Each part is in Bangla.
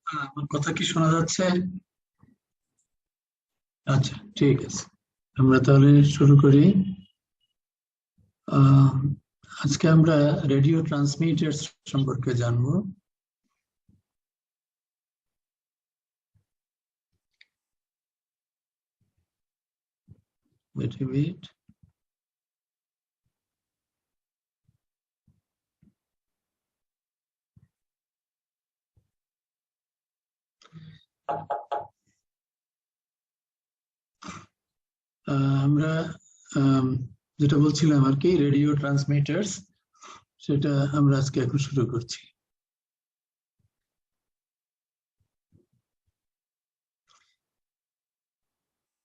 আমার কথা কি শোনা যাচ্ছে? আচ্ছা, ঠিক আছে। আমরা তাহলে শুরু করি। আহ, আজকে আমরা রেডিও ট্রান্সমিটারস সম্পর্কে জানবো। Wait a minute. আমরা যেটা বলছিলাম আর কি, রেডিও ট্রান্সমিটারস, সেটা আমরা আজকে এখন শুরু করছি।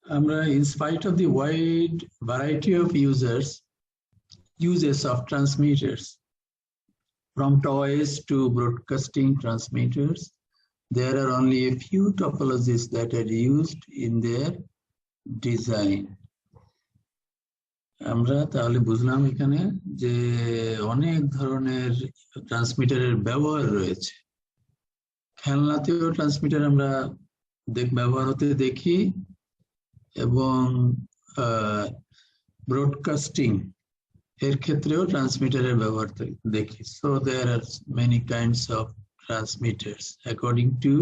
আমরা in spite of the wide variety of uses of transmitters, from toys to broadcasting transmitters, there are only a few topologies that are used in their design. আমরা তাহলে বুঝলাম এখানে যে অনেক ধরনের ট্রান্সমিটারের ব্যবহার রয়েছে। খেলনাতেও ট্রান্সমিটার আমরা ব্যবহার হতে দেখি, এবং ব্রডকাস্টিং এর ক্ষেত্রেও ট্রান্সমিটারের ব্যবহার দেখি। So there are many kinds of transmitters according to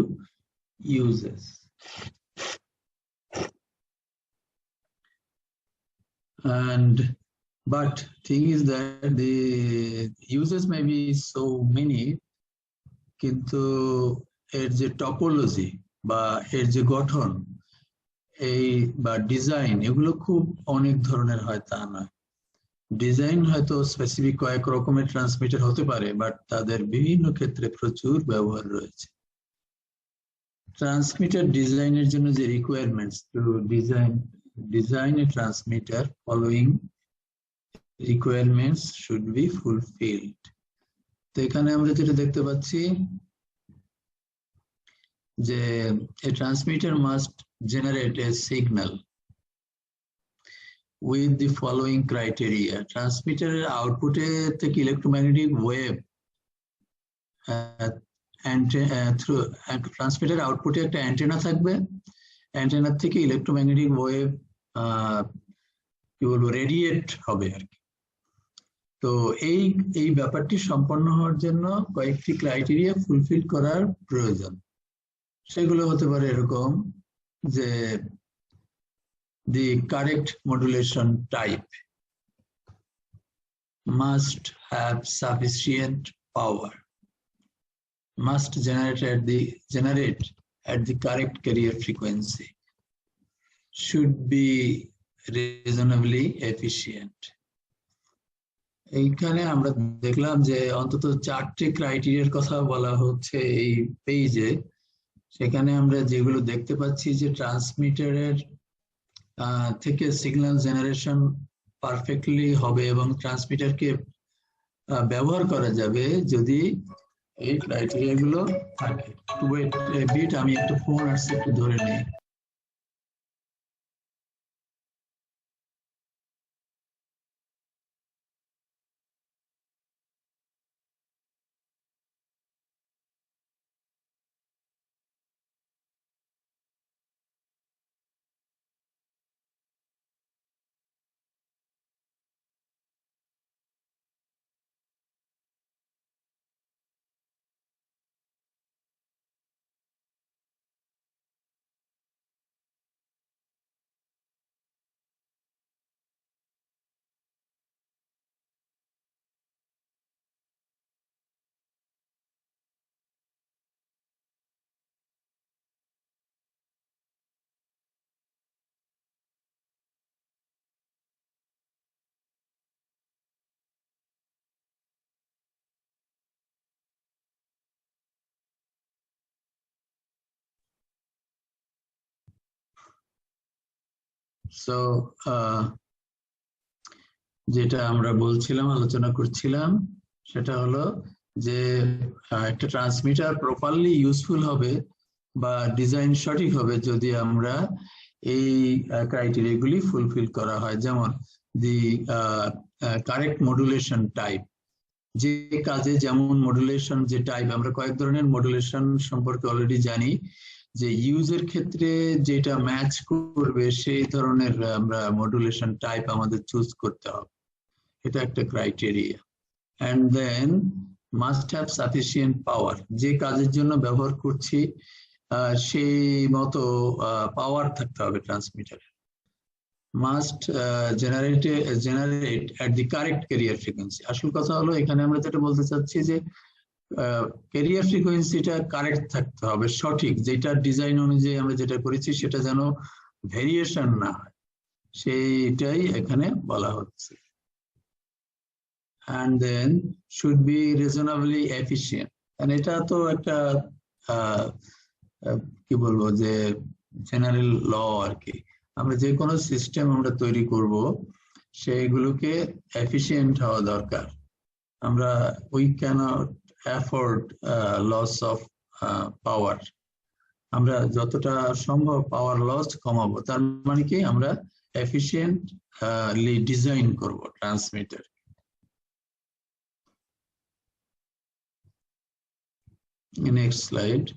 uses. But thing is that the uses may be so many, কিন্তু এর যে টপোলজি বা এর যে গঠন এই বা ডিজাইন, এগুলো খুব অনেক ধরনের হয় তা নয়। ডিজাইন হয়তো স্পেসিফিক কয়েক রকমের ট্রান্সমিটার হতে পারে, বাট তাদের বিভিন্ন ক্ষেত্রে প্রচুর ব্যবহার রয়েছে। ট্রান্সমিটার ডিজাইনের জন্য যে requirements to design a transmitter, following requirements should be fulfilled. তো এখানে আমরা যেটা দেখতে পাচ্ছি যে a transmitter must generate a signal with the following criteria. ট্রান্সমিটারের আউটপুটে থেকে ইলেকট্রোম্যাগনেটিক ওয়েভ থ্রু ট্রান্সমিটার আউটপুটে একটা অ্যান্টেনা থাকবে, অ্যান্টেনার থেকে ইলেকট্রোম্যাগনেটিক ওয়েভ কি বলবো রেডিয়েট হবে আর কি। তো এই ব্যাপারটি সম্পন্ন হওয়ার জন্য কয়েকটি ক্রাইটেরিয়া ফুলফিল করার প্রয়োজন। সেগুলো হতে পারে এরকম যে the correct modulation type must have sufficient power, must generate at the correct carrier frequency, should be reasonably efficient. এইখানে আমরা দেখলাম যে অন্তত 4টে ক্রাইটেরিয়ার কথা বলা হচ্ছে এই পেজে। সেখানে আমরা যেগুলো দেখতে পাচ্ছি যে ট্রান্সমিটারের থেকে সিগন্যাল জেনারেশন পারফেক্টলি হবে এবং ট্রান্সমিটারকে ব্যবহার করা যাবে যদি এই ক্রাইটেরিয়া গুলো থাকে। ওয়েট এ বিট, আমি একটা ফোন আসছে, একটু ধরে নিই। সো যেটা আমরা বলছিলাম, আলোচনা করছিলাম, সেটা হলো যে একটা ট্রান্সমিটার প্রপারলি ইউজফুল হবে বা ডিজাইন সঠিক হবে যদি আমরা এই ক্রাইটেরিয়াগুলি ফুলফিল করা হয়। যেমন দি কারেক্ট মডুলেশন টাইপ, যে কাজে যেমন মডুলেশন যে টাইপ, আমরা কয়েক ধরনের মডুলেশন সম্পর্কে অলরেডি জানি, যে ইউজের ক্ষেত্রে যেটা ম্যাচ করবে সেই ধরনের আমরা মডুলেশন টাইপ আমাদের চুজ করতে হবে, এটা একটা criteria. And then must have sufficient power, যে কাজের জন্য ব্যবহার করছি সেই মতো পাওয়ার থাকতে হবে ট্রান্সমিটারে। Must generate at the correct carrier frequency. আসল কথা হলো এখানে আমরা যেটা বলতে চাচ্ছি যে ক্যারিয়ার ফ্রিকোয়েন্সিটা কারেক্ট থাকতে হবে, সঠিক, যেটা ডিজাইন অনুযায়ী আমরা যেটা করেছি সেটা যেন ভেরিয়েশন না হয়, সেইটাই এখানে বলা হচ্ছে। and then should be reasonably efficient, and এটা তো একটা কি বলবো যে জেনারেল ল আর কি। আমরা যে কোনো সিস্টেম আমরা তৈরি করব সেগুলোকে এফিশিয়েন্ট হওয়া দরকার। আমরা we cannot afford loss of power, আমরা যতটা সম্ভব পাওয়ার লস কমাবো, তার মানে কি আমরা এফিশিয়েন্টলি ডিজাইন করব transmitter. Next slide.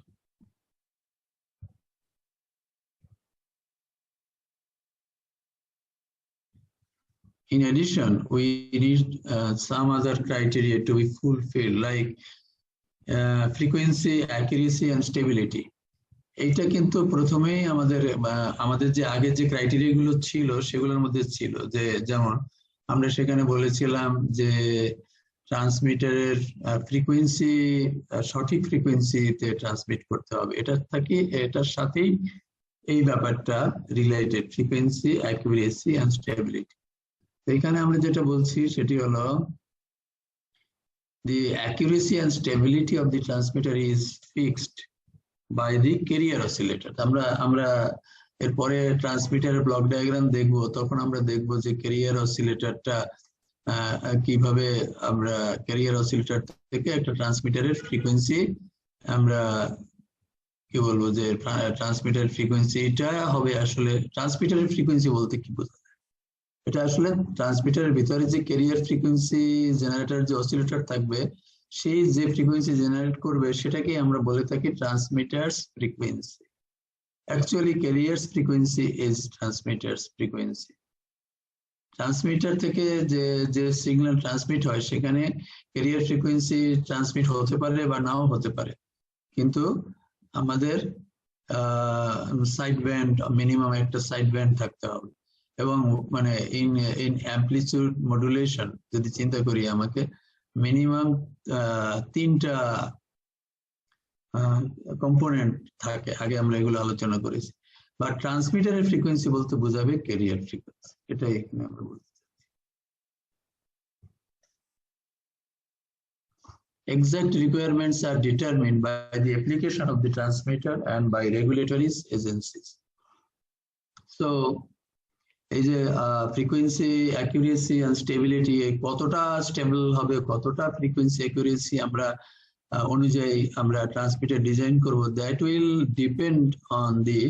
In addition, we need some other criteria to be fulfilled, like frequency, accuracy, and stability. এইটা কিন্তু প্রথমেই আমাদের যে আগে যে ক্রাইটেরিয়া গুলো ছিল সেগুলোর মধ্যে ছিল, যে যেমন আমরা সেখানে বলেছিলাম যে ট্রান্সমিটারের ফ্রিকোয়েন্সি সঠিক ফ্রিকোয়েন্সিতে ট্রান্সমিট করতে হবে, এটার সাথেই এই ব্যাপারটা related, frequency, accuracy and stability. এখানে আমরা যেটা বলছি সেটি হলো the accuracy and stability of the transmitter is fixed by the carrier oscillator. আমরা এরপরে ট্রান্সমিটারের ব্লক ডায়াগ্রাম দেখবো, তখন আমরা দেখবো যে ক্যারিয়ার অসিলেটরটা কিভাবে আমরা ক্যারিয়ার অসিলেটর থেকে একটা ট্রান্সমিটারের ফ্রিকোয়েন্সি আমরা কি বলবো যে ট্রান্সমিটার ফ্রিকোয়েন্সিটা হবে। আসলে ট্রান্সমিটারের ফ্রিকোয়েন্সি বলতে কি বোঝা যায়, এটা আসলে ট্রান্সমিটারের ভিতরে যে ক্যারিয়ার ফ্রিকোয়েন্সি জেনারেটর যে অসিলেটর থাকবে, সেই যে ফ্রিকোয়েন্সি জেনারেট করবে সেটাকে আমরা বলে থাকি transmitters frequency. Actually carriers frequency is transmitters frequency. Transmitter থেকে যে সিগন্যাল ট্রান্সমিট হয় সেখানে ক্যারিয়ার ফ্রিকোয়েন্সি ট্রান্সমিট হতে পারে বা নাও হতে পারে, কিন্তু আমাদের সাইড ব্যান্ড, মিনিমাম একটা সাইড ব্যান্ড থাকতে হবে। এবং মানে ইন অ্যাম্পলিটিউড মডুলেশন যদি চিন্তা করি, আমাকে মিনিমাম 3টা কম্পোনেন্ট থাকে, আগে আমরা এগুলো আলোচনা করেছি। বা ট্রান্সমিটারের ফ্রিকোয়েন্সি বলতে বোঝাবে ক্যারিয়ার ফ্রিকোয়েন্সি, এটাই এখানে আমরা বলতে চাচ্ছি। Exact requirements are determined by the application of the transmitter and by regulatory agencies. So এই যে ফ্রিকোয়েন্সি, অ্যাকুরেসি এন্ড স্টেবিলিটি, কতটা স্টেবল হবে, কতটা ফ্রিকোয়েন্সি অ্যাকুরেসি আমরা অনুযায়ী আমরা ট্রান্সমিটার ডিজাইন করব, that will depend on the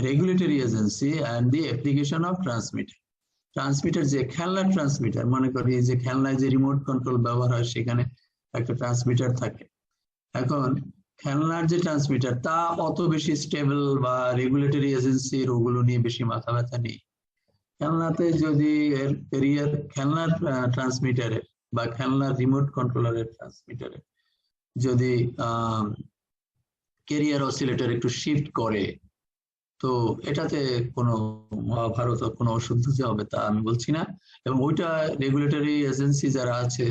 regulatory agency and the application of transmitter. Transmitter যে খেলনার ট্রান্সমিটার, মনে করি যে খেলনায় যে রিমোট কন্ট্রোল ব্যবহার হয় সেখানে একটা ট্রান্সমিটার থাকে। এখন খেলনার যে ট্রান্সমিটার তা অত বেশি স্টেবল বা রেগুলেটরি এজেন্সির ওগুলো নিয়ে বেশি মাথা ব্যথা নেই। খেলনাতে যদি খেলনার ট্রান্সমিটারের বা খেলনার রিমোট কন্ট্রোলারের ট্রান্সমিটারে যদি ক্যারিয়ার অসিলেটর একটু শিফট করে, তো এটাতে কোনো মহাভারত কোনো অশুদ্ধতা হবে তা আমি বলছি না। এবং ওইটা রেগুলেটরি এজেন্সি যারা আছে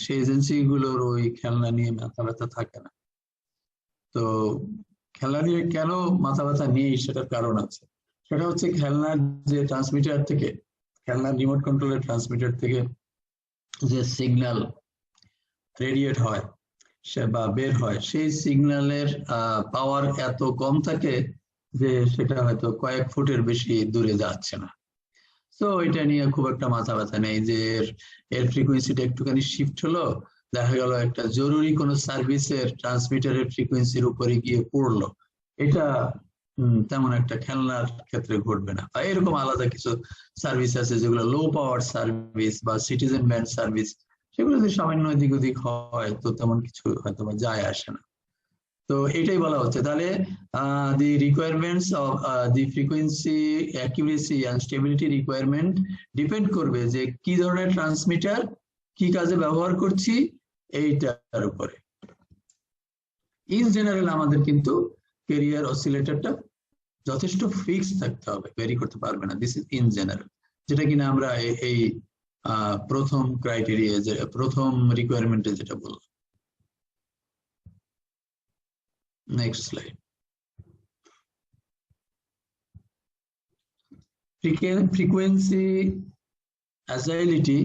সেই এজেন্সি গুলোর ওই খেলনা নিয়ে মাথা ব্যথা থাকে না। তো খেলনা নিয়ে কেন মাথা ব্যথা নেই সেটার কারণ আছে, সেটা হচ্ছে খেলনার যে ট্রান্সমিটার থেকে, খেলনার রিমোট কন্ট্রোলের ট্রান্সমিটার থেকে যে সিগন্যাল রেডিয়েট হয় সে বা বের হয়, সেই সিগন্যালের পাওয়ার এত কম থাকে যে সেটা হয়তো কয়েক ফুটের বেশি দূরে যাচ্ছে না। তো এটা নিয়ে খুব একটা মাথা ব্যথা নেই যে এর ফ্রিকোয়েন্সিটা একটুখানি শিফট হলো, দেখা গেল একটা জরুরি কোনো সার্ভিসের ট্রান্সমিটারের ফ্রিকোয়েন্সির উপরে গিয়ে পড়লো, এটা তেমন একটা খেলনার ক্ষেত্রে ঘটবে না। এরকম আলাদা কিছু সার্ভিস আছে যেগুলো লো পাওয়ার সার্ভিস বা সিটিজেন ব্যান্ড সার্ভিস, সেগুলো যদি সামান্য এদিক ওদিক হয় তো তেমন কিছু হয়তো বা যায় আসে না। তো এটাই বলা হচ্ছে। তাহলে the requirements of the frequency accuracy and stability requirement depend করবে যে কি ধরনের ট্রান্সমিটার কি কাজে ব্যবহার করছি এইটার উপরে। ইন জেনারেল আমাদের কিন্তু ক্যারিয়ার অসিলেটরটা যথেষ্ট ফিক্স থাকতে হবে, ভেরি করতে পারবে না। দিস ইজ ইন জেনারেল, যেটা কিনা আমরা এই প্রথম ক্রাইটেরিয়া, যে প্রথম রিকোয়ারমেন্টে যেটা বললাম। Next slide. ফ্রিকোয়েন্সি অ্যাজাইলিটি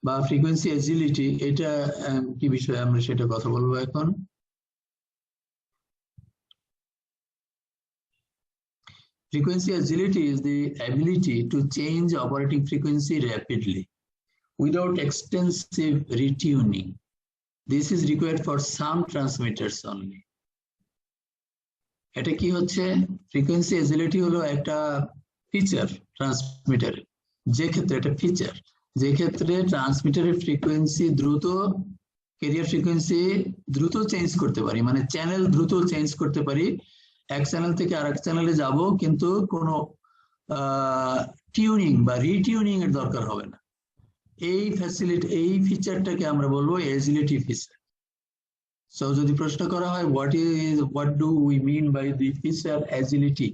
বা ফ্রিকোয়েন্সি এজিলিটি, এটা কি বিষয়ে আমরা সেটা কথা বলবো এখন। Frequency agility is the ability to change operating frequency rapidly without extensive retuning. This is required for some transmitters only. এটা কি হচ্ছে? ফ্রিকোয়েন্সি এজিলিটি হলো একটা ফিচার ট্রান্সমিটারের, যে ক্ষেত্রে এটা ফিচার, যে ক্ষেত্রে ট্রান্সমিটারের ফ্রিকোয়েন্সি দ্রুত, ক্যারিয়ার ফ্রিকোয়েন্সি দ্রুত চেঞ্জ করতে পারি, মানে চ্যানেল দ্রুত চেঞ্জ করতে পারি, এক চ্যানেল থেকে আরেক চ্যানেলে যাব, কিন্তু কোনো টিউনিং বা রিটিউনিং এর দরকার হবে না। এই ফ্যাসিলিটি, এই ফিচারটাকে আমরা বলবো এজিলিটি ফিচার। সো যদি প্রশ্ন করা হয় what do we mean by the feature agility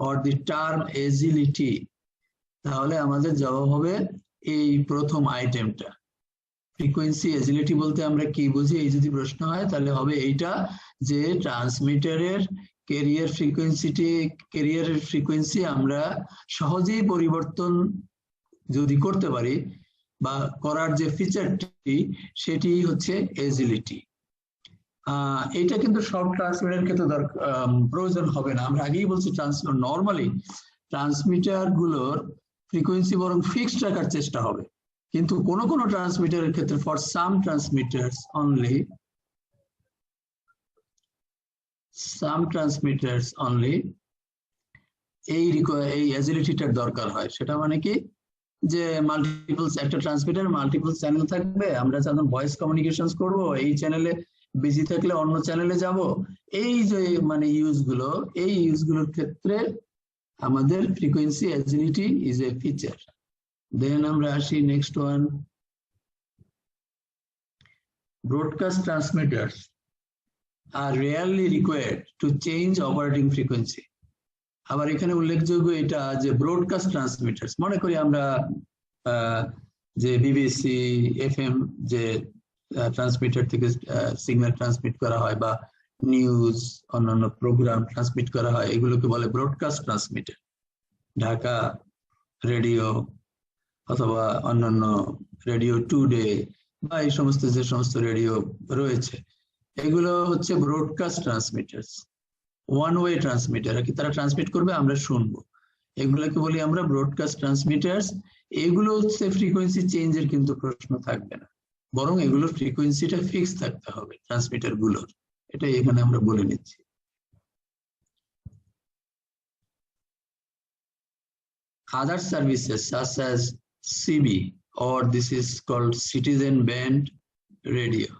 or the term agility, তাহলে আমাদের জবাব হবে এই প্রথম আইটেমটা। ফ্রিকোয়েন্সি এজিলিটি বলতে আমরা কি বুঝি, এই যদি প্রশ্ন হয় তাহলে হবে এইটা, যে ট্রান্সমিটারের ক্যারিয়ারের ফ্রিকোয়েন্সি আমরা সহজেই পরিবর্তন যদি করতে পারি, বা করার যে ফিচারটি সেটি হচ্ছে এজিলিটি। এটা কিন্তু সব ট্রান্সমিটার ক্ষেত্রে প্রয়োজন হবে না। আমরা আগেই বলছি নর্মালি ট্রান্সমিটার গুলোর ফ্রিকোয়েন্সি বরং ফিক্সড রাখার চেষ্টা হবে, কিন্তু কোনো কোনো ট্রান্সমিটারের ক্ষেত্রে ফর সাম ট্রান্সমিটার্স অনলি এই এজিলিটিটার দরকার হয়। সেটা মানে কি, যে মাল্টিপলস, একটা ট্রান্সমিটার মাল্টিপল চ্যানেল থাকবে, আমরা যখন ভয়েস কমিউনিকেশন করব, এই চ্যানেলে বিজি থাকলে অন্য চ্যানেলে যাব, এই যে মানে এই ইউজগুলোর ক্ষেত্রে আমাদের frequency agility is a feature. Then আমরা আসি next one, broadcast transmitters are rarely required to change operating frequency. আবার এখানে উল্লেখযোগ্য এটা যে ব্রডকাস্ট ট্রান্সমিটার্স, মনে করি আমরা যে বিবিসি এফএম যে ট্রান্সমিটার থেকে সিগন্যাল ট্রান্সমিট করা হয়, বা নিউজ অন্যান্য প্রোগ্রাম ট্রান্সমিট করা হয়, এগুলোকে বলে ব্রডকাস্ট ট্রান্সমিটার। ঢাকা রেডিও অথবা অন্যান্য রেডিও টুডে বা এই সমস্ত যে সমস্ত রেডিও রয়েছে, এগুলো হচ্ছে ব্রডকাস্ট ট্রান্সমিটার্স, ওয়ান ওয়ে ট্রান্সমিটার আর কি, তারা ট্রান্সমিট করবে, আমরা শুনবো, এগুলোকে বলি আমরা ব্রডকাস্ট ট্রান্সমিটার্স। এগুলো হচ্ছে ফ্রিকোয়েন্সি চেঞ্জের কিন্তু প্রশ্ন থাকবে না, বরং এগুলোর ফ্রিকোয়েন্সিটা ফিক্স থাকতে হবে ট্রান্সমিটার গুলোর, এটাই এখানে আমরা বলে নিচ্ছি। Other services such as CB, or this is called citizen band radio,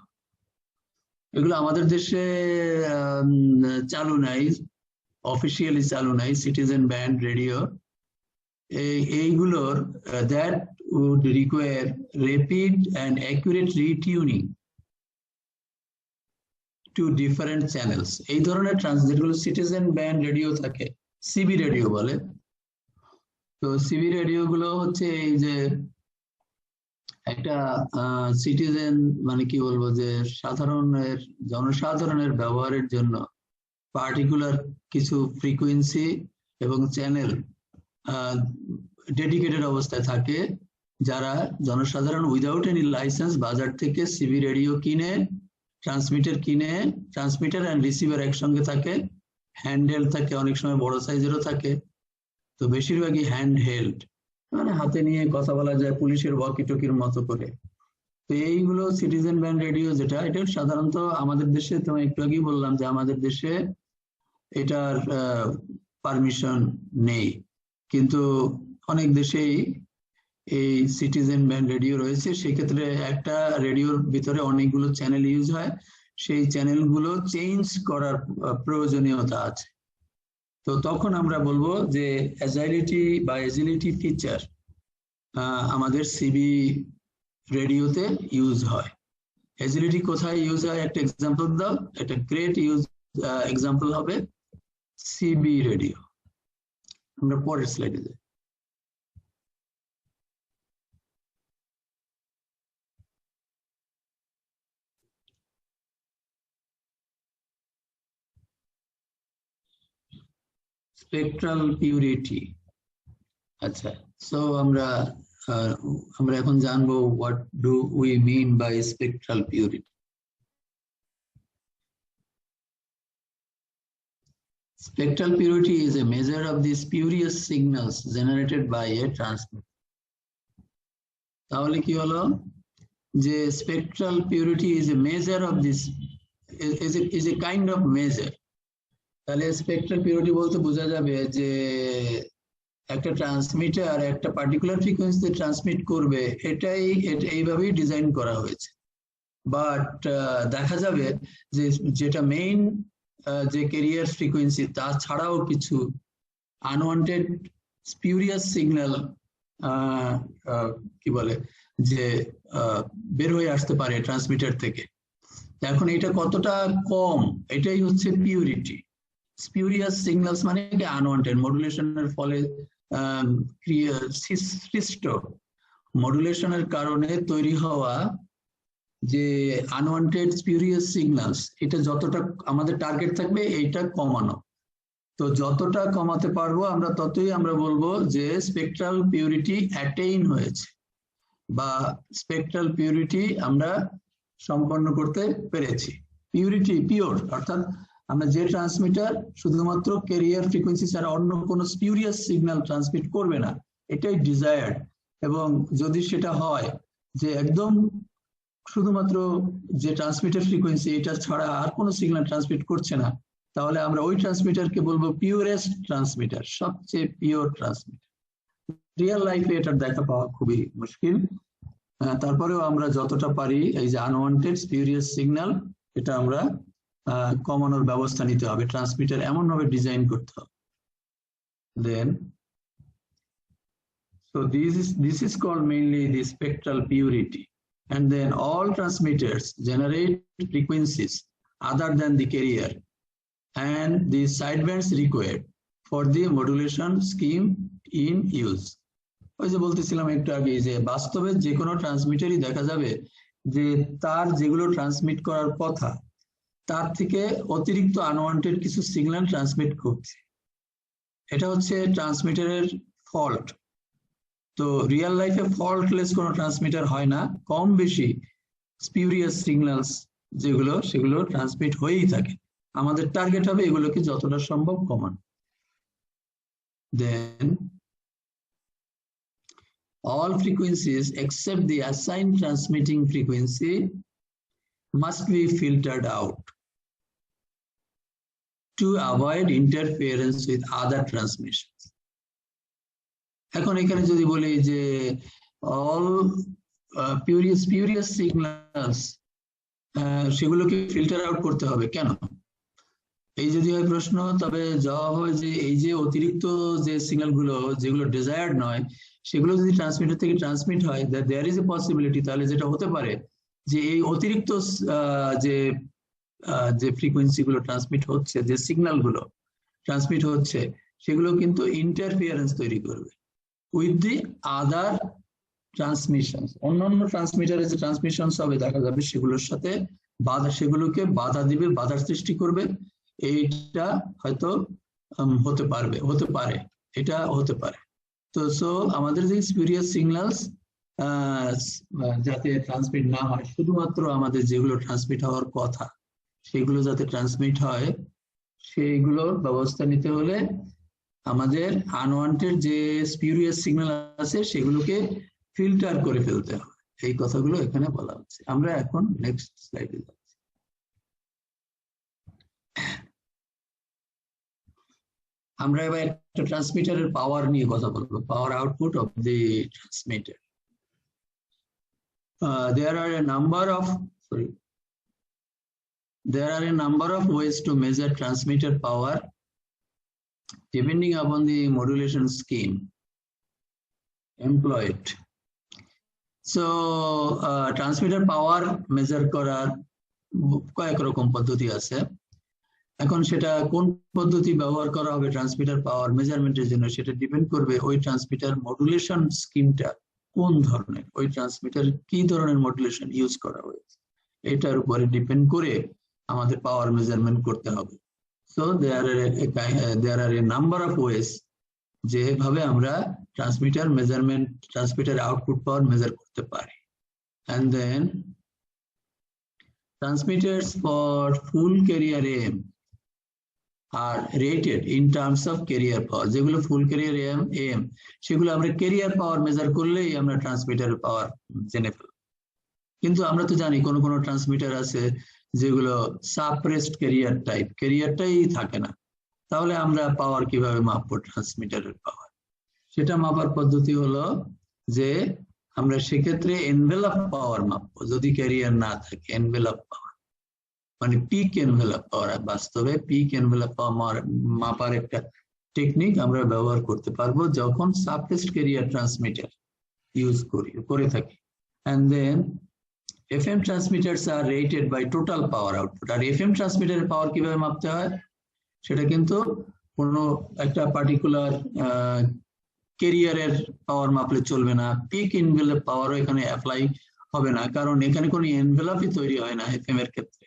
এগুলো আমাদের দেশে চালু নাই, অফিসিয়ালি চালু নাই সিটিজেন ব্যান্ড রেডিও। এইগুলোর that would require rapid and accurate retuning to different channels. এই ধরনের যেগুলো সিটিজেন ব্যান্ড রেডিও থাকে, সিবি রেডিও বলে। তো সিবি রেডিও গুলো হচ্ছে এই যে একটা সিটিজেন, মানে কি বলবো, যে জনসাধারণের ব্যবহারের জন্য পার্টিকুলার কিছু ফ্রিকোয়েন্সি এবং চ্যানেল ডেডিকেটেড অবস্থায় থাকে, যারা জনসাধারণ উইদাউট এনি লাইসেন্স বাজার থেকে সিবি রেডিও কিনে, ট্রান্সমিটার অ্যান্ড রিসিভার একসঙ্গে থাকে, হ্যান্ডহেল্ড থাকে, অনেক সময় বড় সাইজেরও থাকে, তো বেশিরভাগই হ্যান্ডহেল্ড, মানে হাতে নিয়ে কথা বলা যায় পুলিশের ওয়াকি টকির মতো করে। তো এইগুলো সিটিজেন ব্যান্ড রেডিও যেটা, এটা সাধারণত আমাদের দেশে, তোমায় একটু আগেই বললাম যে আমাদের দেশে এটার পারমিশন নেই, কিন্তু অনেক দেশেই এই সিটিজেন ব্যান্ড রেডিও রয়েছে, সেক্ষেত্রে একটা রেডিওর ভিতরে অনেকগুলো চ্যানেল ইউজ হয়, সেই চ্যানেলগুলো চেঞ্জ করার প্রয়োজনীয়তা আছে। তো তখন আমরা বলবো যে অ্যাজাইলিটি বা এজিলিটি ফিচার আমাদের সিবি রেডিওতে ইউজ হয়। এজিলিটি কোথায় ইউজ হয় একটা এক্সাম্পল দাও। একটা গ্রেট ইউজ এক্সাম্পল হবে সিবি রেডিও। আমরা পরের স্লাইডে যাই। Spectral purity. আচ্ছা, সো আমরা এখন জানবো what do we mean by spectral purity. Spectral purity is a measure of the spurious signals generated by a transmitter. তাহলে কি হলো যে spectral purity is a measure of this, is a kind of measure. তাহলে স্পেকট্রাল পিউরিটি বলতে বোঝা যাবে যে একটা ট্রান্সমিটার একটা পার্টিকুলার ফ্রিকোয়েন্সিতে ট্রান্সমিট করবে, এটাই এইভাবেই ডিজাইন করা হয়েছে। বাট দেখা যাবে যে যেটা মেইন যে ক্যারিয়ার ফ্রিকোয়েন্সি, তা ছাড়াও কিছু আনওয়ান্টেড স্পিউরিয়াস সিগন্যাল কি বলে যে বের হয়ে আসতে পারে ট্রান্সমিটার থেকে। এখন এটা কতটা কম, এটাই হচ্ছে পিউরিটি। স্পিউরিয়াস সিগন্যালস মানে কি আনওয়ান্টেড মডুলেশনের ফলে সৃষ্ট, মডুলেশনের কারণে তৈরি হওয়া যে আনওয়ান্টেড স্পিউরিয়াস সিগন্যালস, এটা যতটা আমাদের টার্গেট থাকবে এইটা কমানো। তো যতটা কমাতে পারবো আমরা ততই আমরা বলবো যে স্পেকট্রাল পিউরিটি অ্যাটেইন হয়েছে বা স্পেকট্রাল পিউরিটি আমরা সম্পন্ন করতে পেরেছি। পিউরিটি পিওর অর্থাৎ আমরা যে ট্রান্সমিটার শুধুমাত্র ক্যারিয়ার ফ্রিকোয়েন্সি ছাড়া অন্য কোনো স্পিউরিয়াস সিগন্যাল ট্রান্সমিট করবে না, এটাই ডিজায়ার্ড। এবং যদি সেটা হয় যে একদম শুধুমাত্র যে ট্রান্সমিটার ফ্রিকোয়েন্সি এটা ছাড়া আর কোনো সিগন্যাল ট্রান্সমিট করছে না, তাহলে আমরা ওই ট্রান্সমিটারকে বলবো পিওরেস্ট ট্রান্সমিটার, সবচেয়ে পিওর ট্রান্সমিটার। রিয়েল লাইফে এটার দেখা পাওয়া খুবই মুশকিল, তারপরেও আমরা যতটা পারি এই যে আনওয়ান্টেড স্পিউরিয়াস সিগন্যাল এটা আমরা কমানোর ব্যবস্থা নিতে হবে, ট্রান্সমিটার এমন ভাবে ডিজাইন করতে হবে। দেন so this is called mainly the spectral purity, and then all transmitters generate frequencies other than the carrier and the sidebands required for the modulation scheme in use. ওই যে বলতেছিলাম একটু আগে যে বাস্তবে যে কোনো ট্রান্সমিটারই দেখা যাবে যে তার যেগুলো ট্রান্সমিট করার কথা তার থেকে অতিরিক্ত আনওয়ান্টেড কিছু সিগন্যাল ট্রান্সমিট করছে। এটা হচ্ছে ট্রান্সমিটারের ফল্ট। তো রিয়েল লাইফে ফল্টলেস কোনো ট্রান্সমিটার হয় না, কম বেশি স্পিউরিয়াস সিগন্যালস যেগুলো সেগুলো ট্রান্সমিট হয়েই থাকে। আমাদের টার্গেট হবে এগুলোকে যতটা সম্ভব কমানো। দেন all frequencies except the assigned transmitting frequency must be filtered out to avoid interference with other transmissions. এখন এখানে যদি বলি যে all spurious signals সেগুলোকে ফিল্টার আউট করতে হবে কেন, এই যদি হয় প্রশ্ন, তবে জবাব হয় যে এই যে অতিরিক্ত যে সিগন্যাল গুলো যেগুলো ডিজায়ার্ড নয় সেগুলো যদি ট্রান্সমিটার থেকে ট্রান্সমিট হয়, দেয়ার ইজ এ পসিবিলিটি, তাহলে যেটা হতে পারে যে এই অতিরিক্ত যে ফ্রিকোয়েন্সি গুলো ট্রান্সমিট হচ্ছে, যে সিগন্যাল গুলো ট্রান্সমিট হচ্ছে সেগুলো কিন্তু ইন্টারফিয়ারেন্স তৈরি করবে উইথ দি আদার ট্রান্সমিশন। অন্যান্য ট্রান্সমিটারে যে ট্রান্সমিশন হবে দেখা যাবে সেগুলোর সাথে সেগুলোকে বাধা দিবে, বাধার সৃষ্টি করবে। এইটা হয়তো হতে পারে এটা হতে পারে। তো সো আমাদের যে স্পিউরিয়াস সিগন্যালস যাতে ট্রান্সমিট না হয়, শুধুমাত্র আমাদের যেগুলো ট্রান্সমিট হওয়ার কথা সেগুলো যাতে ট্রান্সমিট হয়, সেইগুলোর ব্যবস্থা নিতে হলে আমাদের আনওয়ান্টেড যে স্পিউরিয়াস সিগন্যাল আছে সেগুলোকে ফিল্টার করে ফেলতে হবে। এই কথাগুলো এখানে বলা হচ্ছে। আমরা এখন নেক্সট স্লাইডে যাচ্ছি। আমরা এবার একটা ট্রান্সমিটারের পাওয়ার নিয়ে কথা বলবো, power output of the transmitter. there are a number of ways to measure transmitter power depending upon the modulation scheme employed. So transmitter power measure করার কয়েক রকম পদ্ধতি আছে। এখন সেটা কোন পদ্ধতি ব্যবহার করা হবে ট্রান্সমিটার পাওয়ার মেজারমেন্টের জন্য সেটা ডিপেন্ড করবে ওই ট্রান্সমিটার মডুলেশন স্কিমটা কোন ধরনের, ওই ট্রান্সমিটার কি ধরনের মডুলেশন ইউজ করা হয়েছে এটার উপরে ডিপেন্ড করে আমাদের পাওয়ার মেজারমেন্ট করতে হবে। So there are a number of ways যেভাবে আমরা ট্রান্সমিটার মেজারমেন্ট, ট্রান্সমিটার আউটপুট পাওয়ার মেজার করতে পারি। And then transmitters for full carrier AM are rated in terms of carrier power. যেগুলো ফুল ক্যারিয়ার AM সেগুলো আমরা ক্যারিয়ার পাওয়ার মেজার করলেই আমরা ট্রান্সমিটার পাওয়ার জেনে ফেলব। কিন্তু আমরা তো জানি কোন কোন ট্রান্সমিটার আছে যেগুলো সাপ্রেসড ক্যারিয়ারটাই থাকে না, তাহলে আমরা পাওয়ার কিভাবে মাপবো ট্রান্সমিটারের পাওয়ার? সেটা মাপার পদ্ধতি হলো যে আমরা সেক্ষেত্রে এনভেলপ পাওয়ার মাপবো। যদি ক্যারিয়ার না থাকে এনভেলপ পাওয়ার মানে পিক এনভেলপ পাওয়ার, বাস্তবে পিক এনভেলপ পাওয়ার মাপার একটা টেকনিক আমরা ব্যবহার করতে পারবো যখন সাপ্রেসড ক্যারিয়ার ট্রান্সমিটার ইউজ করে থাকি। And then FM transmitters are rated by total power output. R FM ট্রান্সমিটারের পাওয়ার কিভাবে মাপতে হয় সেটা কিন্তু কোনো একটা পার্টিকুলার ক্যারিয়ারের পাওয়ার মাপলে চলবে না, পিক এনভেলপ পাওয়ারও এখানে অ্যাপ্লাই হবে না, কারণ এখানে কোনো এনভেলপই তৈরি হয় না এফএম এর ক্ষেত্রে।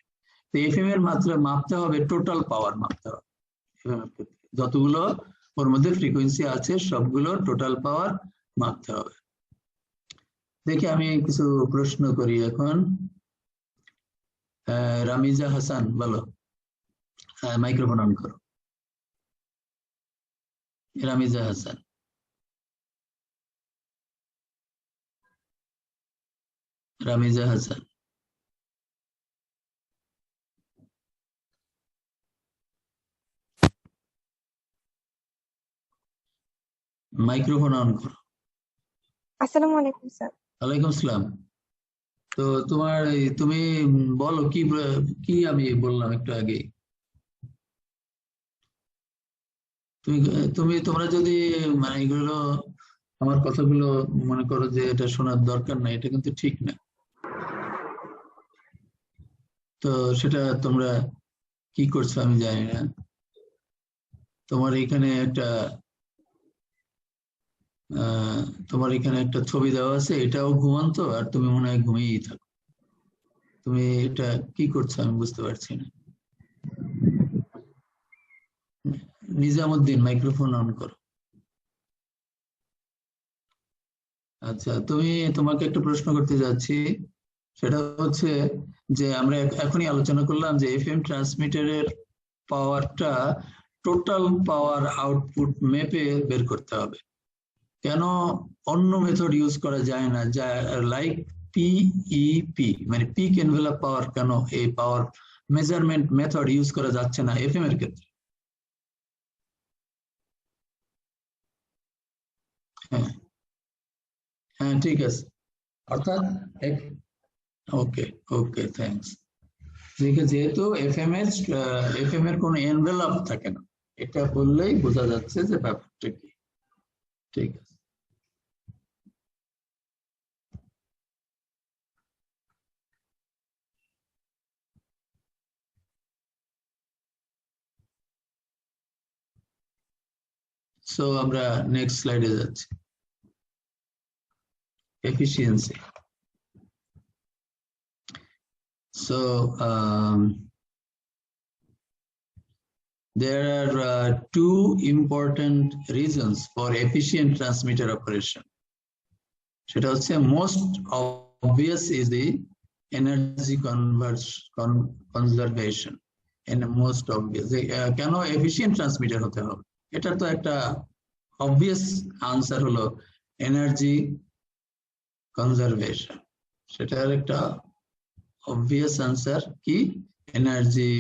তো এফএম এর মাত্রা মাপতে হবে, টোটাল পাওয়ার মাপতে হবে এফএম এর ক্ষেত্রে, যতগুলো ওর মধ্যে ফ্রিকোয়েন্সি আছে সবগুলো টোটাল পাওয়ার মাপতে হবে। দেখি আমি কিছু প্রশ্ন করি এখন। রামিজা হাসান বলো, মাইক্রোফোন অন করো। রামিজা হাসান, রামিজা হাসান মাইক্রোফোন অন করো। আসসালামু আলাইকুম স্যার। ওয়ালাইকুম আসসালাম। তো তুমি বলো কি আমি বললাম একটু আগে। তোমরা যদি মানে এগুলো আমার কথাগুলো মনে করো যে এটা শোনার দরকার নাই, এটা কিন্তু ঠিক না। তো সেটা তোমরা কি করছো আমি জানি না। তোমার এখানে একটা ছবি দেওয়া আছে, এটাও ঘুমন্ত, আর তুমি মনে হয় ঘুমিয়েই থাকো। তুমি এটা কি করছো আমি বুঝতে পারছি না। নিজামুদ্দিন মাইক্রোফোন অন করো। আচ্ছা, তোমাকে একটা প্রশ্ন করতে যাচ্ছি, সেটা হচ্ছে যে আমরা এখনই আলোচনা করলাম যে এফএম ট্রান্সমিটারের পাওয়ারটা টোটাল পাওয়ার আউটপুট মেপে বের করতে হবে। কেন অন্য মেথড ইউজ করা যায় না, যা লাইক পিইপি মানে পিক এনভেলপ পাওয়ার, কেন এই পাওয়ার মেজারমেন্ট মেথড ইউজ করা যাচ্ছে না এফএম এর ক্ষেত্রে? হ্যাঁ হ্যাঁ ঠিক আছে, অর্থাৎ ওকে ওকে থ্যাংকস। যেহেতু এফএম এর কোনো এনভেলপ থাকে না, এটা বললেই বোঝা যাচ্ছে যে ব্যাপারটা কি। ঠিক আছে, সো আমরা নেক্সট স্লাইডে যাচ্ছি। Efficiency. So there are two important reasons for efficient transmitter operation. সেটা হচ্ছে most obvious is the energy conservation, and most obvious কেন efficient transmitter হতে হবে, এটা তো একটা obvious answer হলো energy conservation। সেটার একটা obvious answer কি, energy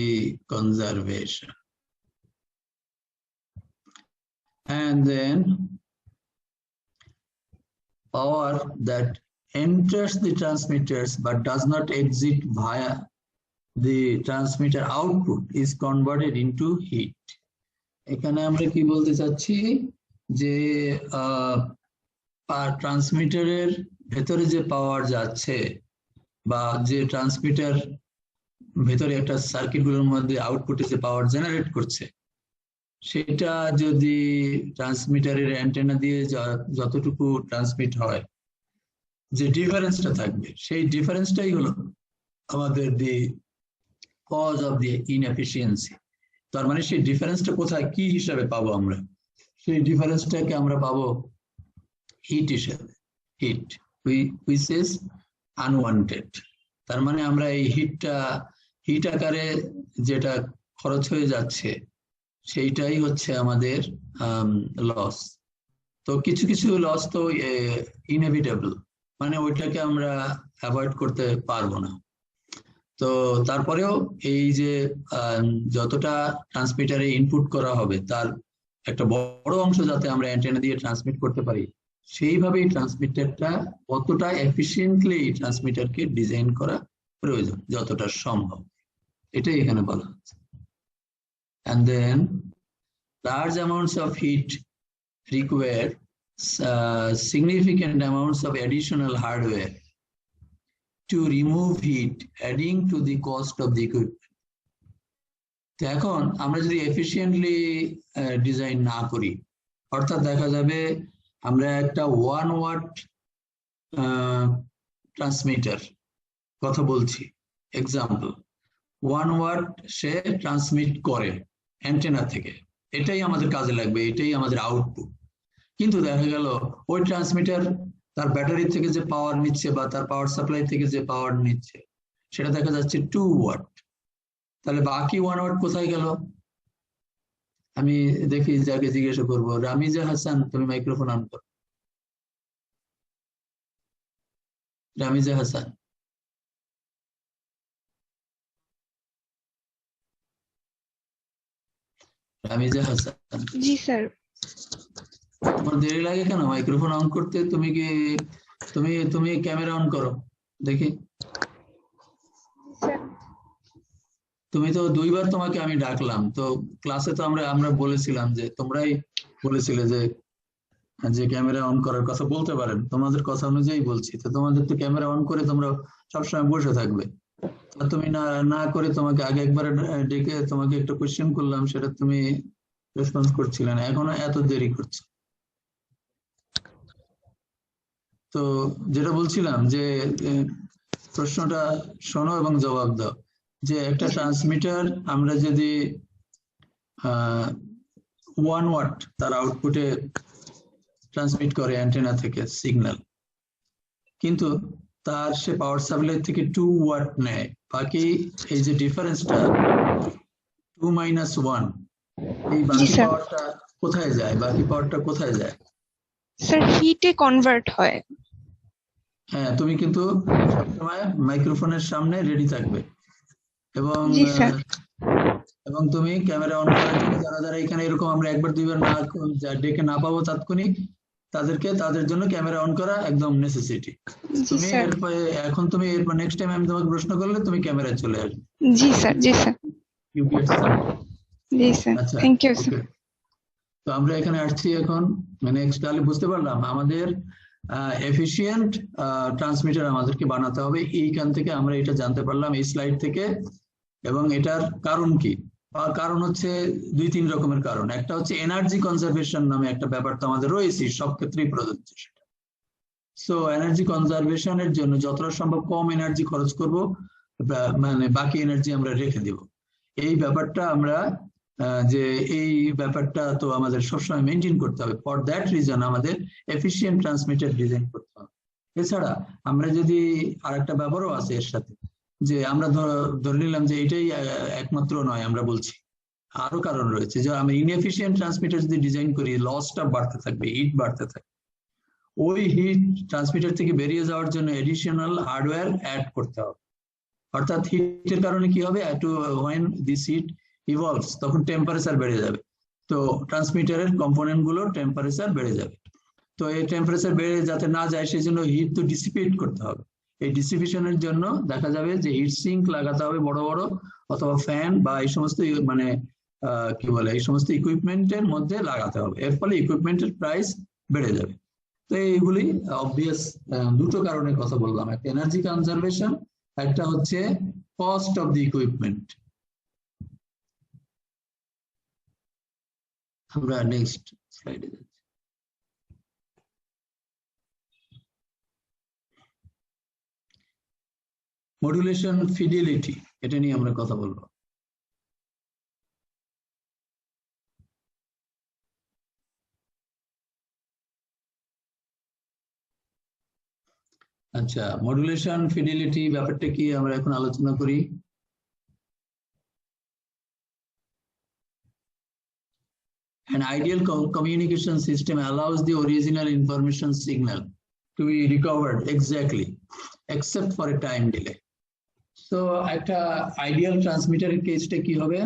conservation। And then power that enters the transmitters but does not exit via the transmitter output is converted into heat. এখানে আমরা কি বলতে চাচ্ছি যে ট্রান্সমিটারের ভেতরে যে পাওয়ার যাচ্ছে বা যে ট্রান্সমিটার ভেতরে একটা সার্কিটগুলোর মধ্যে আউটপুটে যে পাওয়ার জেনারেট করছে সেটা যদি ট্রান্সমিটারের অ্যান্টেনা দিয়ে যতটুকু ট্রান্সমিট হয় যে ডিফারেন্সটা থাকবে সেই ডিফারেন্সটাই হলো আমাদের the cause of the inefficiency. তার মানে সেই ডিফারেন্সটা কোথায় কি হিসাবে পাবো আমরা, সেই ডিফারেন্সটাকে আমরা পাবো হিট হিসাবে, হিট হুইচ ইজ আনওয়ান্টেড। তার মানে আমরা এই হিট আকারে যেটা খরচ হয়ে যাচ্ছে সেইটাই হচ্ছে আমাদের লস। তো কিছু কিছু লস তো ইনএভিটেবল, মানে ওইটাকে আমরা অ্যাভয়েড করতে পারবো না। তো তারপরেও এই যে যতটা ট্রান্সমিটারে ইনপুট করা হবে তার একটা বড় অংশ যাতে আমরা অ্যান্টেনা দিয়ে ট্রান্সমিট করতে পারি সেইভাবেই ট্রান্সমিটারটা কতটা এফিশিয়েন্টলি ট্রান্সমিটারকে ডিজাইন করা প্রয়োজন যতটা সম্ভব, এটাই এখানে বলা হচ্ছে। And then large amounts of heat require significant amounts of additional hardware to remove heat, adding to the cost of the equipment. তো এখন আমরা যদি এফিশিয়েন্টলি ডিজাইন না করি, অর্থাৎ দেখা যাবে আমরা একটা 1 ওয়াট ট্রান্সমিটার কথা বলছি, এক্সাম্পল 1 ওয়াট সে ট্রান্সমিট করে অ্যান্টেনা থেকে, এটাই আমাদের কাজে লাগবে, এটাই আমাদের আউটপুট। কিন্তু দেখা গেল ওই ট্রান্সমিটার তার ব্যাটারি থেকে যে পাওয়ার নিচ্ছে বা তার পাওয়ার সাপ্লাই থেকে যে পাওয়ার নিচ্ছে সেটা দেখা যাচ্ছে 2 ওয়াট। তাহলে বাকি 1 ওয়াট কোথায় গেল? আমি দেখি যাকে জিজ্ঞাসা করবো, রামিজা হাসান, তুমি মাইক্রোফোন অন করো। রামিজা হাসান, রামিজা হাসান। জি স্যার। তোমার দেরি লাগে কেন মাইক্রোফোন অন করতে? তুমি কি তুমি ক্যামেরা অন করো দেখি। তুমি তো 2 বার তোমাকে আমি ডাকলাম, তো ক্লাসে তো আমরা বলেছিলাম যে তোমরাই বলেছিলে যে ক্যামেরা অন করার কথা বলতে পারেন, তোমাদের কথা অনুযায়ী বলছি। তো তোমাদের তো ক্যামেরা অন করে তোমরা সবসময় বসে থাকবে, আর তুমি না করে তোমাকে আগে একবার ডেকে তোমাকে একটা কোশ্চেন করলাম, সেটা তুমি রেসপন্স করছিলে না, এখনো এত দেরি করছো। তো যেটা বলছিলাম যে প্রশ্নটা শোনো এবং জবাব দাও, যে একটা ট্রান্সমিটার আমরা যদি 1 ওয়াট তার আউটপুটে ট্রান্সমিট করে অ্যান্টেনা থেকে সিগন্যাল, কিন্তু তার সে পাওয়ার সাপ্লাই থেকে 2 ওয়াট নেয়, বাকি এই যে ডিফারেন্সটা 2 - 1, এই বাকি পাওয়ারটা কোথায় যায়? বাকি পাওয়ারটা কোথায় যায়? স্যার হিটে কনভার্ট হয়। হ্যাঁ, তুমি কিন্তু সবসময় মাইক্রোফোনের সামনে রেডি থাকবে এবং তুমি ক্যামেরা অন করার জন্য যারা এখানে এরকম আমরা 1 বার 2 বার না ডেকে না পাবো তাৎক্ষণিক, তাদের জন্য ক্যামেরা অন করা একদম নেসেসিটি। তুমি এখন তুমি এরপর নেক্সট টাইম আমি তোমাকে প্রশ্ন করলে তুমি ক্যামেরায় চলে আসবে। জি স্যার, জি স্যার, ইউ গেট সাম। জি স্যার, আচ্ছা, থ্যাংক ইউ স্যার। তো আমরা এখানে আসছি এখন, নেক্সট তাহলে বুঝতে পারলাম আমাদের এফিশিয়েন্ট ট্রান্সমিটার আমাদেরকে বানাতে হবে। এইখান থেকে আমরা এটা জানতে পারলাম এই স্লাইড থেকে। এবং এটার কারণ কি? কারণ হচ্ছে 2-3 রকমের কারণ। একটা হচ্ছে এনার্জি কনজারভেশন নামে একটা ব্যাপার তো আমাদের রয়েছে, সব ক্ষেত্রেই প্রযোজ্য সেটা। সো এনার্জি কনজারভেশনের জন্য যতটা সম্ভব কম এনার্জি খরচ করব, মানে বাকি এনার্জি আমরা রেখে দেব। এই ব্যাপারটা আমরা এই ব্যাপারটা তো আমাদের সবসময় মেনটেন করতে হবে। ফর দ্যাট রিজন আমাদের এফিশিয়েন্ট ট্রান্সমিটার ডিজাইন করতে হবে। এছাড়া আমরা যদি আরেকটা ব্যাপারও আছে এর সাথে, যে আমরা ধরে নিলাম যে এটাই একমাত্র নয়, আমরা বলছি আরো কারণ রয়েছে। যে আমরা ইনএফিশিয়েন্ট ট্রান্সমিটার যদি ডিজাইন করি, লসটা বাড়তে থাকবে, হিট বাড়তে থাকবে। ওই হিট ট্রান্সমিটার থেকে বেরিয়ে যাওয়ার জন্য এডিশনাল হার্ডওয়্যার অ্যাড করতে হবে। অর্থাৎ হিটের কারণে কি হবে, when this heat evolves তখন টেম্পারেচার বেড়ে যাবে, তো ট্রান্সমিটারের কম্পোনেন্ট গুলোর টেম্পারেচার বেড়ে যাবে। তো এই টেম্পারেচার বেড়ে যাতে না যায় সেই জন্য হিট তো ডিসিপেট করতে হবে। এই ডিসিপেশনের জন্য দেখা যাবে যে হিট সিঙ্ক লাগাতে হবে বড় বড়, অথবা ফ্যান বা এই সমস্ত মানে কি বলে এই সমস্ত ইকুইপমেন্টের মধ্যে লাগাতে হবে। এর ফলে ইকুইপমেন্টের প্রাইস বেড়ে যাবে। তো এইগুলি অবভিয়াস দুটো কারণের কথা বললাম, একটা এনার্জি কনজারভেশন, একটা হচ্ছে কস্ট অফ দি ইকুইপমেন্ট। আমরা নেক্সট স্লাইডে যাচ্ছি। মডুলেশন ফিডিলিটি, এটা নিয়ে আমরা কথা বলবো। আচ্ছা, মডুলেশন ফিডিলিটি ব্যাপারটা কি আমরা এখন আলোচনা করি। An ideal communication system allows the original information signal to be recovered exactly, except for a time delay. So একটা আইডিয়াল ট্রান্সমিটারের কেসটা কি হবে,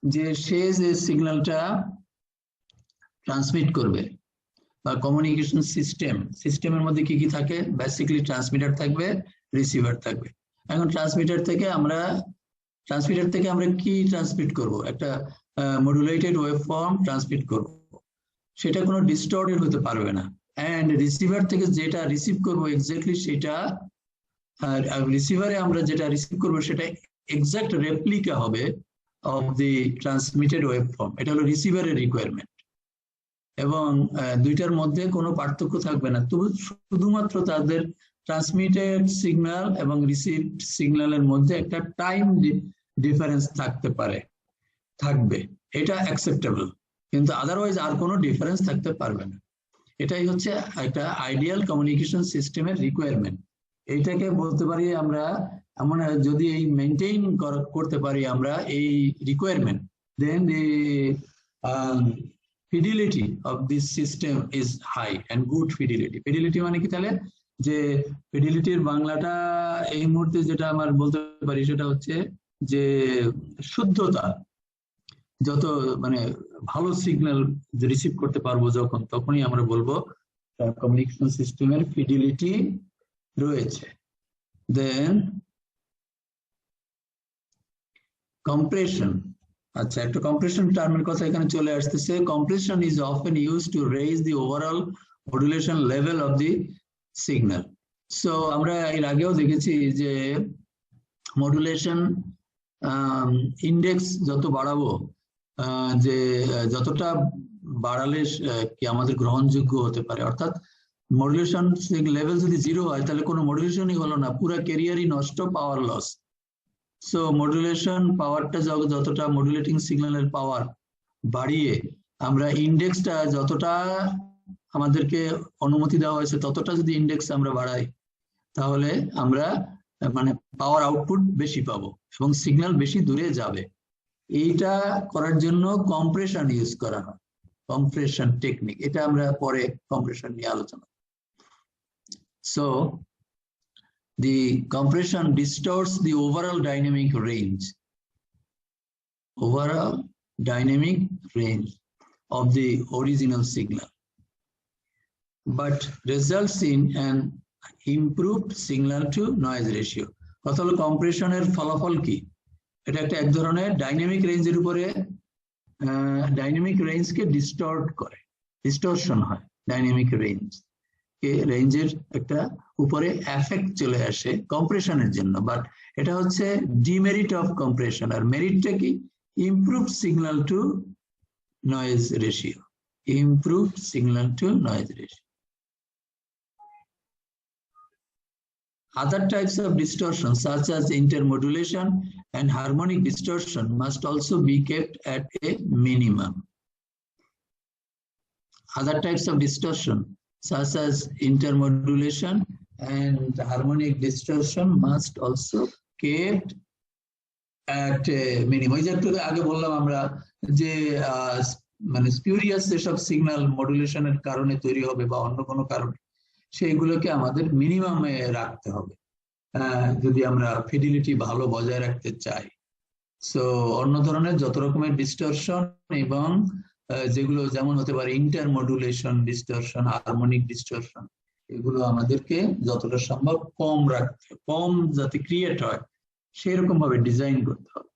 যে সে যে সিগন্যালটা ট্রান্সমিট করবে বা কমিউনিকেশন সিস্টেমের মধ্যে কি কি থাকে, বেসিক্যালি ট্রান্সমিটার থাকবে, রিসিভার থাকবে। এখন ট্রান্সমিটার থেকে আমরা কি ট্রান্সমিট করব, একটা মডুলেটেড ওয়েভ ফর্ম ট্রান্সমিট করব, সেটা কোনো ডিস্টর্টেড হতে পারবে না। অ্যান্ড রিসিভার থেকে যেটা রিসিভ করব এক্স্যাক্টলি সেটা, রিসিভারে আমরা যেটা রিসিভ করব সেটা এক্সাক্ট রেপ্লিকা হবে of the transmitted wave form. এটা হলো রিসিভারের রিকোয়ারমেন্ট। এবং দুইটার মধ্যে কোনো পার্থক্য থাকবে না, তবু শুধুমাত্র তাদের ট্রান্সমিটেড সিগন্যাল এবং রিসিভড সিগন্যালের মধ্যে একটা টাইম ডিফারেন্স থাকবে, এটা অ্যাকসেপ্টেবল, কিন্তু আদারওয়াইজ আর কোনো ডিফারেন্স থাকতে পারবে না। এটাই হচ্ছে একটা আইডিয়াল কমিউনিকেশন সিস্টেমের রিকোয়ারমেন্ট। এইটাকে বলতে পারি আমরা, এমন যদি এই মেনটেইন করতে পারি আমরা এই requirement, then the fidelity of this system is high and good fidelity. Fidelity মানে কি তাহলে, যে ফিডিলিটির বাংলাটা এই মুহূর্তে যেটা আমার বলতে পারি সেটা হচ্ছে যে শুদ্ধতা, যত মানে ভালো সিগন্যাল রিসিভ করতে পারবো যখন, তখনই আমরা বলবো কমিউনিকেশন সিস্টেমের ফিডিলিটি রয়েছে। দেন কম্প্রেশন, আচ্ছা একটা কম্প্রেশন টার্মের কথা এখানে চলে আসতেছে। Compression is often use to raise the overall modulation level of the signal. So আমরা এর আগেও দেখেছি যে মডুলেশন ইন্ডেক্স যত বাড়াবো, যে যতটা বাড়ালে কি আমাদের গ্রহণযোগ্য হতে পারে, অর্থাৎ মডুলেশন লেভেল যদি 0 হয় তাহলে কোনো মডুলেশনই হলো না, পুরো ক্যারিয়ারই নষ্ট, পাওয়ার লস। সো মডুলেশন পাওয়ারটা যতটা, মডুলেটিং সিগন্যালের পাওয়ার বাড়িয়ে আমরা ইন্ডেক্সটা যতটা আমাদেরকে অনুমতি দেওয়া হয়েছে ততটা যদি ইন্ডেক্স আমরা বাড়াই, তাহলে আমরা মানে পাওয়ার আউটপুট বেশি পাবো এবং সিগন্যাল বেশি দূরে যাবে। এইটা করার জন্য কম্প্রেশন ইউজ করা হয়, কম্প্রেশন টেকনিক। এটা আমরা পরে কম্প্রেশন নিয়ে আলোচনা। So the compression distorts the overall dynamic range of the original signal, but results in an improved signal to noise ratio. কথা হলো কম্প্রেশনের ফলাফল কি, এটা একটা এক ধরনের ডাইনামিক রেঞ্জের উপরে, ডাইনামিক রেঞ্জকে ডিস্টর্শন হয়, ডাইনামিক রেঞ্জের একটা উপরে এফেক্ট চলে আসে কম্প্রেশনের জন্য। বাট এটা হচ্ছে ডিমেরিট অফ কম্প্রেশন, আর মেরিটটা কি, improved signal two noise ratio, improved signal two noise ratio. Other types of distortion such as intermodulation and harmonic distortion must also be kept at a minimum. Other types of distortion such as intermodulation and harmonic distortion must also kept at a minimum. ওই যে একটু আগে বললাম আমরা যে মানে স্পিউরিয়াস যেসব সিগন্যাল মডুলেশনের কারণে তৈরি হবে বা অন্য কোনো কারণে, সেইগুলোকে আমাদের মিনিমামে রাখতে হবে যদি আমরা ফিডিলিটি ভালো বজায় রাখতে চাই। সো অন্য ধরনের যত রকমের ডিস্টরশন এবং যেগুলো যেমন হতে পারে ইন্টারমডুলেশন ডিস্টরশন, হারমোনিক ডিস্টরশন, এগুলো আমাদেরকে যতটা সম্ভব কম রাখতে, কম যাতে ক্রিয়েট হয় সেরকম ভাবে ডিজাইন করতে হবে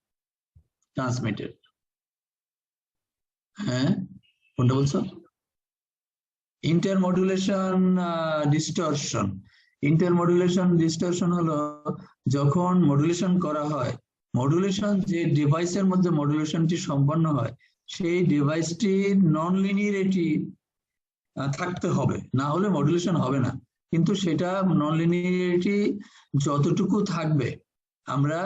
ট্রান্সমিটার। হ্যাঁ, কোনটা বলছো? ইন্টারমডুলেশন ডিস্টরশন। ইন্টারমডুলেশন ডিস্টরশন হলো যখন মডুলেশন করা হয়, মডুলেশন যে ডিভাইসের মধ্যে মডুলেশনটি সম্পন্ন হয় সেই ডিভাইসটির নন লিনিয়ারিটি থাকতে হবে, না হলে মডুলেশন হবে না। কিন্তু সেটা নন লিনিয়ারিটি যতটুকু থাকবে আমরা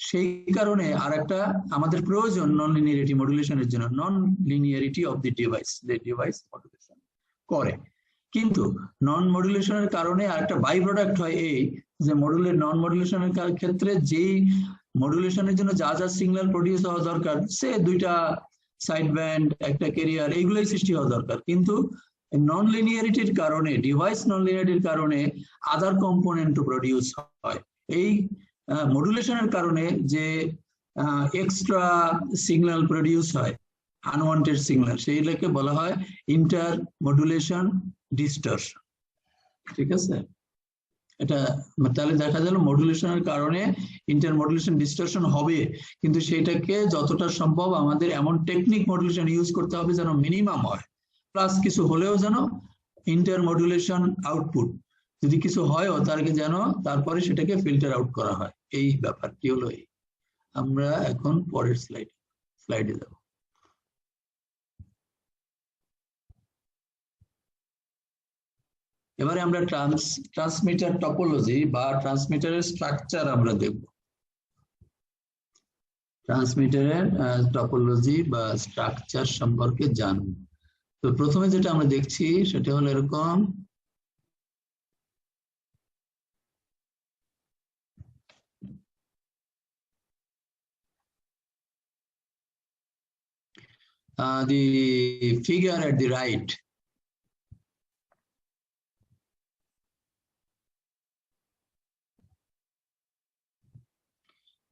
সেই কারণে আর একটা আমাদের প্রয়োজন নন লিনিয়ারিটি মডুলেশনের জন্য, নন লিনিয়ারিটি অফ দি ডিভাইস, যে ডিভাইস মডুলেশন করে। কিন্তু নন মডুলেশনের কারণে আর একটা বাই প্রোডাক্ট হয় এই যে নন মডুলেশনের ক্ষেত্রে যেই মডুলেশনের জন্য যা যা সিগন্যাল প্রডিউস হওয়া দরকার, সে দুইটা সাইড ব্যান্ড, একটা ক্যারিয়ার, এইগুলোই সৃষ্টি হওয়া দরকার। কিন্তু নন লিনিয়ারিটির কারণে, ডিভাইস নন লিনিয়ারিটির কারণে আদার কম্পোনেন্ট প্রডিউস হয়। এই মডুলেশনের কারণে যে এক্সট্রা সিগন্যাল প্রডিউস হয়, আনওয়ান্টেড সিগন্যাল, সেইটাকে বলা হয় ইন্টার মডুলেশন ডিস্টরশন। ঠিক আছে? এটা তাহলে দেখা গেল মডুলেশনের কারণে ইন্টার মডুলেশন ডিস্টরশন হবে, কিন্তু সেটাকে যতটা সম্ভব আমাদের এমন টেকনিক মডুলেশন ইউজ করতে হবে যেন মিনিমাম হয়, প্লাস কিছু হলেও যেন ইন্টার মডুলেশন আউটপুট যদি কিছু হয় তারকে যেন তারপরে সেটাকে ফিল্টার আউট করা হয়। এই ব্যাপারটি হলো এই। আমরা এখন পরের স্লাইডে যাব। এবারে আমরা ট্রান্সমিটার টপোলজি বা ট্রান্সমিটারের স্ট্রাকচার আমরা দেখব। ট্রান্সমিটারের টপোলজি বা স্ট্রাকচার সম্পর্কে জানব। তো প্রথমে যেটা আমরা দেখছি সেটা হলো এরকম, the figure at the right.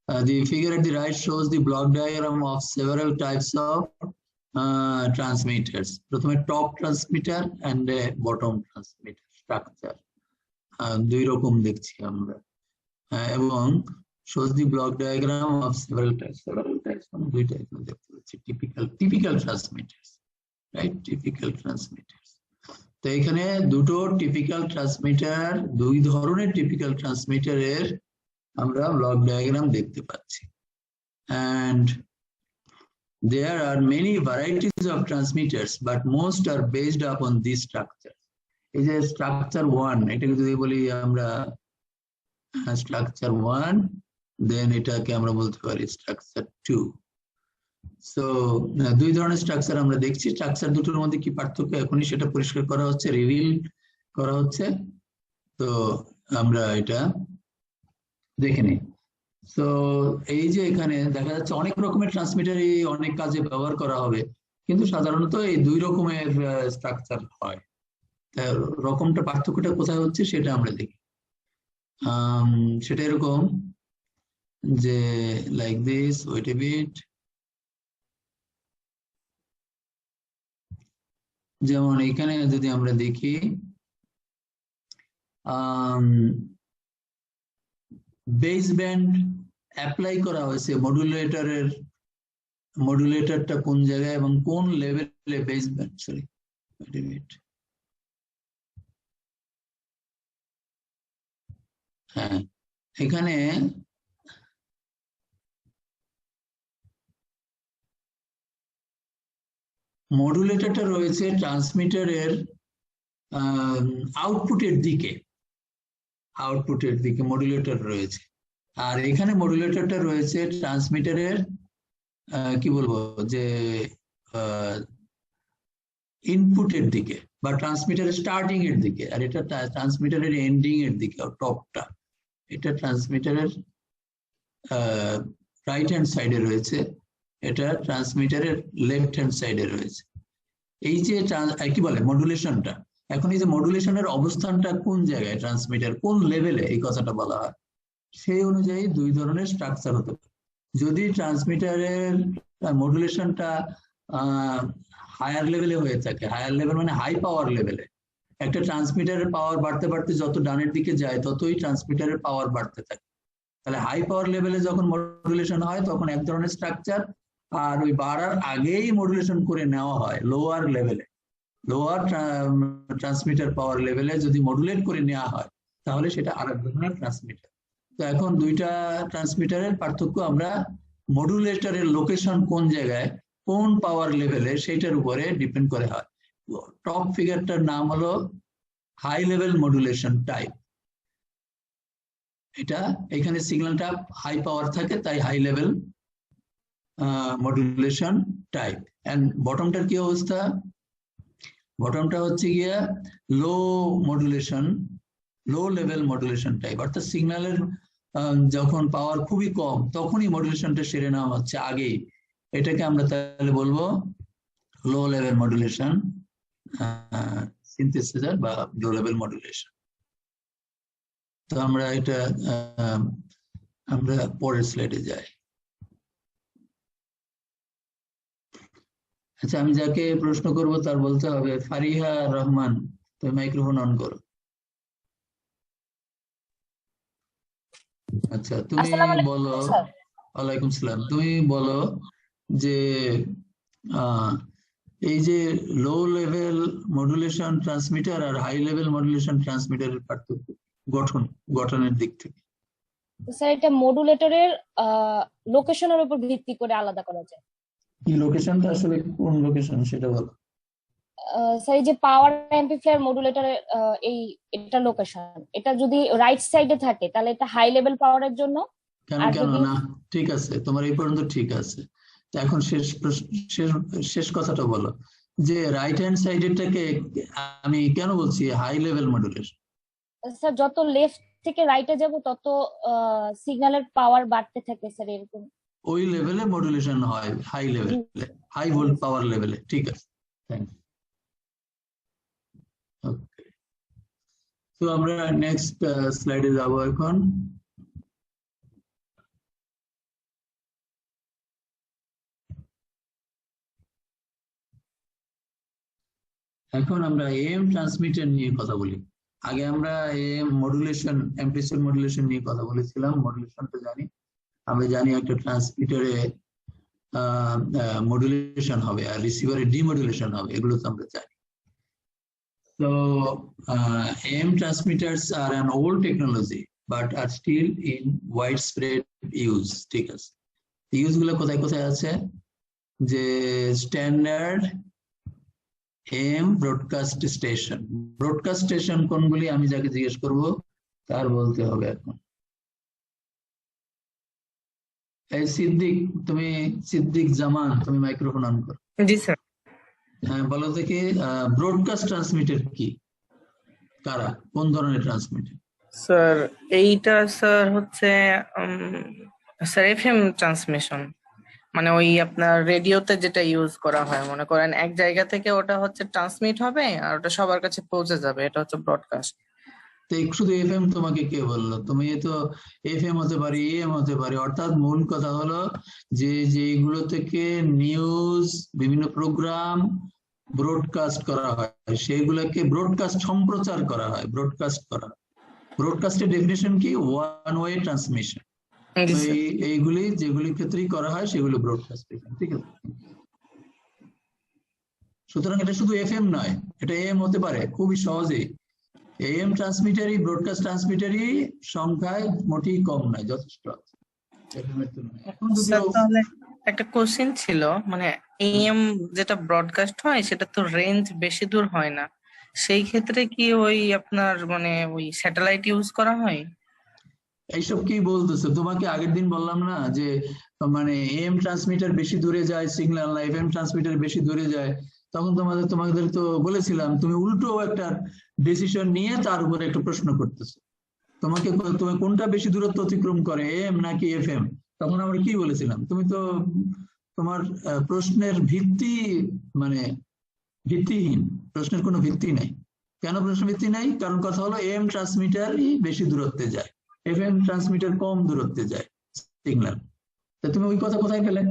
The figure at the right shows the block diagram of several types of transmitters. প্রথমে top transmitter and bottom transmitter structure দুই রকম দেখছি আমরা, এবং shows the block diagram of several types মানে দুই টাইপ দেখতে পাচ্ছি, typical transmitters, right? Typical transmitters. তো এখানে দুটো টিপিক্যাল ট্রান্সমিটার, দুই ধরনের টিপিক্যাল ট্রান্সমিটারের আমরা ব্লক ডায়াগ্রাম দেখতে পাচ্ছি। And there are many varieties of transmitters, but most are based upon this structure. এই যে স্ট্রাকচার 1, এটাকে যদি বলি আমরা স্ট্রাকচার 1, দেন এটাকে আমরা বলতে পারি স্ট্রাকচার 2। সো দুই ধরনের স্ট্রাকচার আমরা দেখছি। স্ট্রাকচার দুটোর মধ্যে কি পার্থক্য এখনই সেটা পরিষ্কার করা হচ্ছে, রিভিল করা হচ্ছে। তো আমরা এটা দেখে নিই। তো এই যে এখানে দেখা যাচ্ছে অনেক রকমের ট্রান্সমিটার অনেক কাজে ব্যবহার করা হবে, কিন্তু সাধারণত এই দুই রকমের স্ট্রাকচার হয়। রকমটা পার্থক্যটা কোথায় হচ্ছে সেটা আমরা দেখি। সেটা এরকম যে like this, wait a bit. যেমন এখানে যদি আমরা দেখি বেস ব্যান্ড অ্যাপ্লাই করা হয়েছে মডুলেটরটা কোন জায়গায় এবং কোন লেভেলে বেস ব্যান্ড, সরি হ্যাঁ, এখানে মডুলেটরটা রয়েছে ট্রান্সমিটারের আউটপুটের দিকে মডুলেটর রয়েছে, আর এখানে মডুলেটরটা রয়েছে ট্রান্সমিটারের কি বলবো যে ইনপুটের দিকে বা ট্রান্সমিটারের স্টার্টিং এর দিকে, আর এটা ট্রান্সমিটারের এন্ডিং এর দিকে, টপটা এটা ট্রান্সমিটারের রাইট হ্যান্ড সাইডে রয়েছে, এটা ট্রান্সমিটারের লেফট হ্যান্ড সাইডে রয়েছে। এই যে কি বলে মডুলেশনটা, এখন এই যে মডুলেশনের অবস্থানটা কোন জায়গায়, ট্রান্সমিটার কোন লেভেলে, এই কথাটা বলা হয়। সেই অনুযায়ী দুই ধরনের স্ট্রাকচার হতে পারে। যদি ট্রান্সমিটারের মডুলেশনটা হায়ার লেভেলে হয়ে থাকে। হায়ার লেভেল মানে হাই পাওয়ার লেভেলে। একটা ট্রান্সমিটারের পাওয়ার বাড়তে বাড়তে যত ডানের দিকে যায় ততই ট্রান্সমিটারের পাওয়ার বাড়তে থাকে। তাহলে হাই পাওয়ার লেভেলে যখন মডুলেশন হয় তখন এক ধরনের স্ট্রাকচার, আর ওই বাড়ার আগেই মডুলেশন করে নেওয়া হয় লোয়ার লেভেলে। লোয়ার ট্রান্সমিটার পাওয়ার লেভেলে যদি মডুলেট করে নেওয়া হয় তাহলে সেটা আরেক ধরনের ট্রান্সমিটার। তো এখন দুইটা ট্রান্সমিটারের পার্থক্য আমরা মডুলেটরের লোকেশন কোন জায়গায় কোন পাওয়ার লেভেলে সেটার উপরে ডিপেন্ড করে হয়। টপ ফিগারটার নাম হলো হাই লেভেল মডুলেশন টাইপ। এটা এখানে সিগন্যালটা হাই পাওয়ার থাকে তাই high level modulation type. And বটমটার কি অবস্থা? বটমটা হচ্ছে গিয়া low modulation, low level modulation type, অর্থাৎ সিগন্যালের যখন পাওয়ার খুবই কম তখনই মডুলেশনটা সেরে নেওয়া হচ্ছে আগেই। এটাকে আমরা তাহলে বলবো লো লেভেল মডুলেশন সিনথেসাইজার বা লো লেভেল মডুলেশন। তো আমরা এটা আমরা পরের স্লাইডে যাই। আচ্ছা, আমি যাকে প্রশ্ন করব তার বলতে হবে ফারিহা রহমান, তুমি মাইক্রোফোন অন করো। আচ্ছা, তুমি বলো। ওয়ালাইকুম সালাম। তুমি বলো যে এই যে লো লেভেল মডুলেশন ট্রান্সমিটার আর হাই লেভেল মডুলেশন ট্রান্সমিটারের পার্থক্য গঠনের দিক থেকে। স্যার এটা মডুলেটরের লোকেশনের উপর ভিত্তি করে আলাদা করা যায়। কি লোকেশনটা আসলে কোন লোকেশন সেটা বলো। স্যার এই যে পাওয়ার অ্যাম্পলিফায়ার মডুলেটরের এটা লোকেশন, এটা যদি রাইট সাইডে থাকে তাহলে এটা হাই লেভেল পাওয়ারের জন্য। কেন না, ঠিক আছে, তোমার এই পর্যন্ত ঠিক আছে। এখন শেষ কথাটা বলো যে রাইট হ্যান্ড সাইডেরটাকে আমি কেন বলছি হাই লেভেল মডুলেশন। স্যার যত লেফট থেকে রাইটে যাব তত সিগন্যালের পাওয়ার বাড়তে থাকে স্যার, এরকম ওই লেভেলে মডুলেশন হয়, হাই লেভেলে, হাই ভোল্ট পাওয়ার লেভেলে। ঠিক আছে, থ্যাংক ইউ। ওকে, তো আমরা নেক্সট স্লাইডে যাব এখন। এখন আমরা এএম ট্রান্সমিটার নিয়ে কথা বলি। আগে আমরা এএম মডুলেশন, অ্যাম্পলিটিউড মডুলেশন নিয়ে কথা বলেছিলাম। মডুলেশনটা জানি, আমরা জানি একটা ট্রান্সমিটারে মডুলেশন হবে আর রিসিভারে ডিমডুলেশন হবে, এগুলো তো আমরা জানি। So AM transmitters are an old technology but are still in widespread use. ঠিক আছে, ইউজ গুলো কোথায় কোথায় আছে? যে standard AM broadcast station. Broadcast station কোনগুলি আমি যাকে জিজ্ঞেস করব তার বলতে হবে এখন। এই সিদ্দিক, তুমি সিদ্দিক জামান, তুমি মাইক্রোফোন অন করো। জি স্যার। হ্যাঁ, বলো দেখি ব্রডকাস্ট ট্রান্সমিটার কি, কারা, কোন ধরনের ট্রান্সমিটার? স্যার এইটা স্যার হচ্ছে স্যার এফএম ট্রান্সমিশন, মানে ওই আপনার রেডিওতে যেটা ইউজ করা হয়, মনে করেন এক জায়গা থেকে ওটা হচ্ছে ট্রান্সমিট হবে আর ওটা সবার কাছে পৌঁছে যাবে, এটা হচ্ছে ব্রডকাস্ট। তো শুধু এফএম তোমাকে কে বললো? তুমি তো এফএম হতে পারে, এএম হতে পারে, অর্থাৎ মূল কথা হলো যে যেগুলো থেকে নিউজ, বিভিন্ন প্রোগ্রাম ব্রডকাস্ট করা হয় সেগুলোকে ব্রডকাস্ট সম্প্রচার করা হয়, ব্রডকাস্ট করা। ব্রডকাস্টের ডেফিনেশন কি? One way transmission. এইগুলি যেগুলি ক্ষেত্রেই করা হয় সেগুলো ব্রডকাস্ট। ঠিক আছে, সুতরাং এটা শুধু এফএম নয়, এটা এএম হতে পারে খুবই সহজেই। এএম ট্রান্সমিটারই, ব্রডকাস্ট ট্রান্সমিটারই সংখ্যায় মোটেই কম নয়, যথেষ্ট আছে এফএম-এর তুলনায়। এখন তাহলে একটা কোশ্চেন ছিল, মানে এএম যেটা ব্রডকাস্ট হয় সেটা তো রেঞ্জ বেশি দূর হয় না, সেই ক্ষেত্রে কি ওই আপনার মানে ওই স্যাটেলাইট ইউজ করা হয়? এইসব কি বলতেছো? তোমাকে আগের দিন বললাম না যে মানে এএম ট্রান্সমিটার বেশি দূরে যায় সিগন্যাল, না এফএম ট্রান্সমিটার বেশি দূরে যায়। তখন তোমাদের তো বলেছিলাম, তুমি উল্টো একটা ডিসিশন নিয়ে তার উপরে একটা প্রশ্ন করতেছো। তুমি কোনটা বেশি দূরত্ব অতিক্রম করে, এএম নাকি এফএম? তখন আমরা কি বলেছিলাম? তুমি তো তোমার প্রশ্নের ভিত্তি মানে ভিত্তিহীন, প্রশ্নের কোনো ভিত্তি নাই। কেন প্রশ্ন ভিত্তি নাই? কারণ কথা হলো এএম ট্রান্সমিটারই বেশি দূরত্বে যায়, এফএম ট্রান্সমিটার কম দূরত্বে যায় সিগন্যাল। তা তুমি ওই কথা কোথায় পেলে?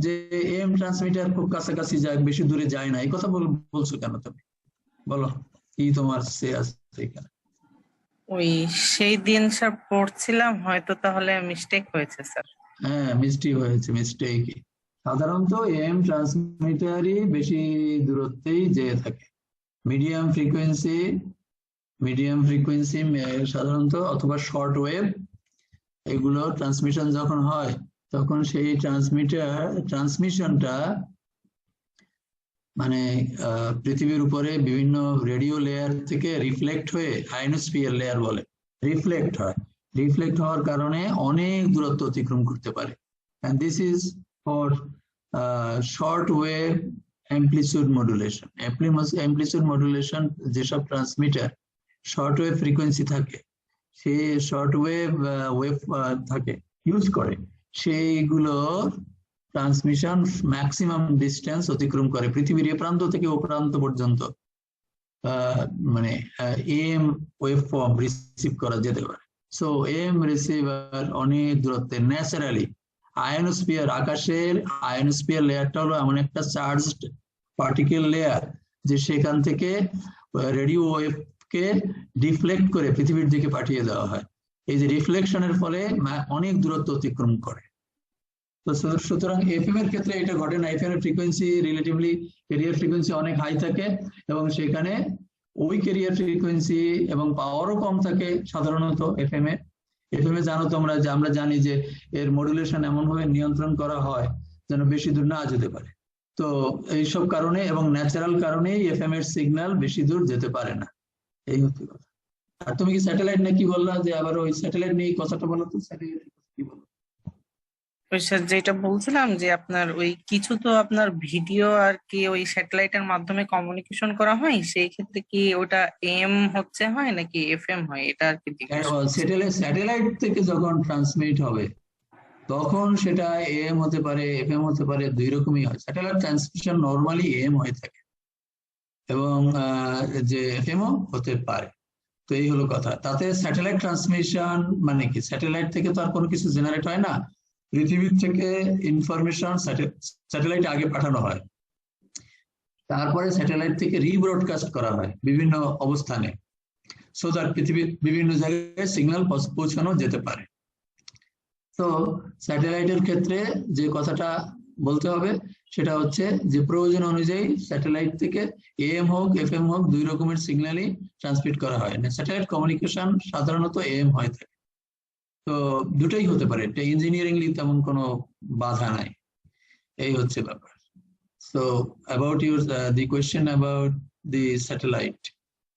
যে এম ট্রান্সমিটার খুব কাছাকাছি যায়, বেশি দূরে যায় না, এই কথা বলছো কেন তুমি? বলো কি তোমার সে আছে এখানে? ওই সেই দিন স্যার পড়ছিলাম, হয়তো তাহলে মিস্টেক হয়েছে স্যার। হ্যাঁ, মিস্টেকই। সাধারণত এম ট্রান্সমিটারই বেশি দূরত্বেই যেয়ে থাকে। মিডিয়াম ফ্রিকোয়েন্সি সাধারণত, অথবা শর্ট ওয়েভ, এগুলো ট্রান্সমিশন যখন হয় তখন সেই ট্রান্সমিশনটা মানে পৃথিবীর উপরে বিভিন্ন রেডিও লেয়ার থেকে রিফ্লেক্ট হয়ে আয়নোস্ফিয়ার লেয়ার বলে রিফ্লেক্ট হওয়ার কারণে অনেক দূরত্ব অতিক্রম করতে পারে। and this is for short wave amplitude modulation যেসব ট্রান্সমিটার শর্ট ওয়েভ ফ্রিকোয়েন্সি থাকে, সে শর্ট ওয়েভ থাকে ইউজ করে, সেইগুলো ট্রান্সমিশন ম্যাক্সিমাম ডিস্টেন্স অতিক্রম করে পৃথিবীর এ প্রান্ত থেকে ও প্রান্ত পর্যন্ত, মানে এম ওয়েভ ফর্ম রিসিভ করা যেতে পারে। সো এম রিসিভার অনেক দূরত্বে ন্যাচারালি আয়নোস্ফিয়ার, আকাশের আয়নোস্ফিয়ার লেয়ারটা হলো এমন একটা চার্জড পার্টিকেল লেয়ার যে সেখান থেকে রেডিও ওয়েভকে ডিফ্লেক্ট করে পৃথিবীর দিকে পাঠিয়ে দেওয়া হয়। এই যে রিফ্লেকশনের ফলে অনেক দূরত্ব অতিক্রম করে। তো সুতরাং এফএম এর ক্ষেত্রে এটা ঘটে না। এফএম এর ফ্রিকোয়েন্সি রিলেটিভলি, ক্যারিয়ার ফ্রিকোয়েন্সি অনেক হাই থাকে এবং সেখানে ওই ক্যারিয়ার ফ্রিকোয়েন্সি এবং পাওয়ারও কম থাকে সাধারণত এফএম এ। জানো তোমরা যে আমরা জানি যে এর মডুলেশন এমন ভাবে নিয়ন্ত্রণ করা হয় যেন বেশি দূর না যেতে পারে। তো এইসব কারণে এবং ন্যাচারাল কারণেই এফএম এর সিগন্যাল বেশি দূর যেতে পারে না, এই হচ্ছে কথা। আর তুমি কি স্যাটেলাইট নিয়ে কি বললা, যে আবার ওই স্যাটেলাইট নিয়ে কথাটা বলো তো, স্যাটেলাইট কি বলো? ওই স্যার যেটা বলছিলাম যে আপনার ওই কিছু তো আপনার ভিডিও আর কি ওই স্যাটেলাইটের মাধ্যমে কমিউনিকেশন করা হয়, সেই ক্ষেত্রে কি ওটা এম হচ্ছে হয় নাকি এফএম হয়, এটা আর কি স্যাটেলাইট থেকে যখন ট্রান্সমিট হবে তখন সেটা এম হতে পারে, এফএম হতে পারে, দুই রকমই হয়। স্যাটেলাইট ট্রান্সমিশন নর্মালি এম হয়ে থাকে এবং যে এফএমও হতে পারে। তো এই হলো কথা। তাতে স্যাটেলাইট ট্রান্সমিশন মানে কি, স্যাটেলাইট থেকে তো আর কোনো কিছু জেনারেট হয় না, পৃথিবীর থেকে ইনফরমেশন স্যাটেলাইট আগে পাঠানো হয়, তারপরে স্যাটেলাইট থেকে রিব্রডকাস্ট করা হয় বিভিন্ন অবস্থানে, সো দ্যাট পৃথিবীর বিভিন্ন জায়গায় সিগন্যাল পৌঁছানো যেতে পারে। তো স্যাটেলাইটের ক্ষেত্রে যে কথাটা বলতে হবে সেটা হচ্ছে যে প্রয়োজন অনুযায়ী স্যাটেলাইট থেকে এএম হোক এফএম হোক দুই রকমের সিগন্যালই ট্রান্সমিট করা হয়। স্যাটেলাইট কমিউনিকেশন সাধারণত এএম হয়ে থাকে। তো দুটোই হতে পারে, এটা ইঞ্জিনিয়ারিংলি তেমন কোনো বাধা নাই, এই হচ্ছে ব্যাপার। So about your the question about the satellite,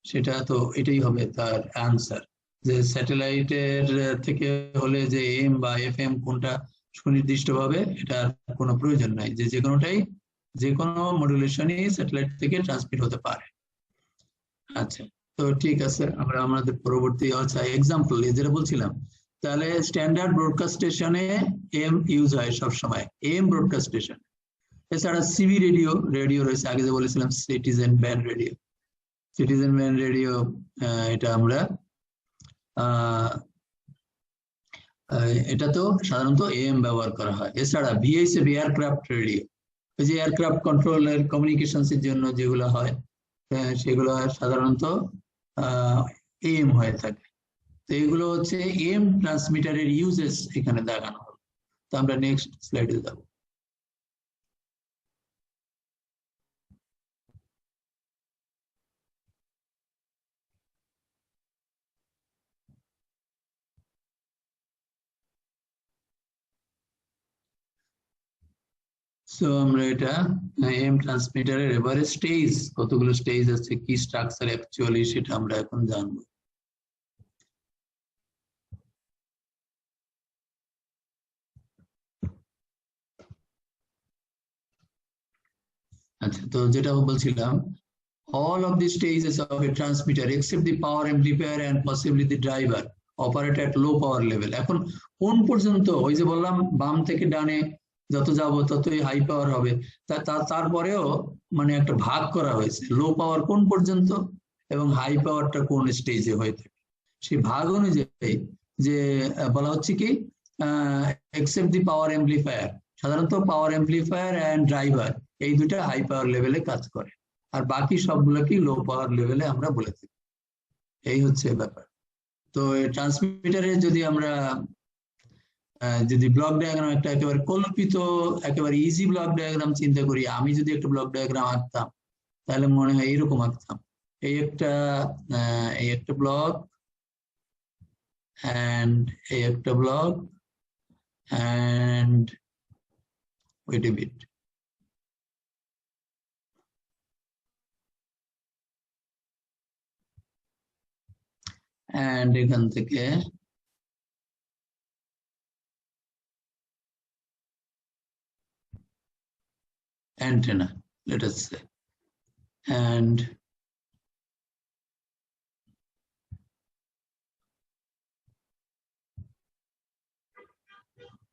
সেটা তো এটাই হবে তার অ্যান্সার, যে স্যাটেলাইটের থেকে হলে যে এম বা এফএম কোনটা সুনির্দিষ্টভাবে এটার কোনো প্রয়োজন নাই, যে কোনোটাই যে কোনো মডুলেশনই স্যাটেলাইট থেকে ট্রান্সমিট হতে পারে। আচ্ছা, তো ঠিক আছে, আমরা আমাদের পরবর্তী এক্সাম্পল যেটা বলছিলাম, তাহলে স্ট্যান্ডার্ড ব্রডকাস্ট স্টেশনে এম ইউজ হয় সবসময়, এম ব্রডকাস্ট স্টেশন। এছাড়া সিবি রেডিও রয়েছে, আগে যে বলেছিলাম সিটিজেন ব্যান্ড রেডিও, এটা আমরা এটা তো সাধারণত এএম ব্যবহার করা হয়। এছাড়া ভিএসএফ এয়ারক্রাফট রেডিও, ওই যে এয়ারক্রাফট কন্ট্রোলের কমিউনিকেশনস এর জন্য যেগুলো হয় সেগুলো সাধারণত এএম হয়ে থাকে। তো এগুলো হচ্ছে এএম ট্রান্সমিটারের ইউজেস এখানে দেখানো হলো। তো আমরা নেক্সট স্লাইডে যাব। সো আমরা এটা এম ট্রান্সমিটারের এবারে স্টেজ, কতগুলো স্টেজ আছে, কি স্ট্রাকচার অ্যাকচুয়ালি, সেটা আমরা এখন জানবো। আচ্ছা, তো যেটা বলছিলাম, all of the stages of a transmitter except the power amplifier and possibly the driver operate at low power level. এখন কোন পর্যন্ত, ওই যে বললাম বাম থেকে ডানে যত যাব ততই হাই পাওয়ার হবে, তারপরেও মানে একটা ভাগ করা হয়েছে, লো পাওয়ার কোন পর্যন্ত এবং হাই পাওয়ারটা কোন স্টেজে হয়ে থাকে, সেই ভাগ অনুযায়ী যে বলা হচ্ছে কি এক্সেপ্ট দি পাওয়ার অ্যাম্পলিফায়ার, সাধারণত পাওয়ার অ্যাম্পলিফায়ার এন্ড ড্রাইভার এই দুটা হাই পাওয়ার লেভেলে কাজ করে, আর বাকি সবগুলোকে লো পাওয়ার লেভেলে আমরা বলে থাকি। এই হচ্ছে ব্যাপার। তো ট্রান্সমিটারে যদি আমরা যদি ব্লক ডায়াগ্রাম একটা একেবারে কল্পিত একেবারে ইজি ব্লক ডায়াগ্রাম চিন্তা করি, আমি যদি একটা ব্লক ডায়াগ্রাম আঁকতাম তাহলে মনে হয় এরকম আঁকতাম। এই একটা ব্লক and এই একটা block and wait a bit, and এখান থেকে antenna, let us say, and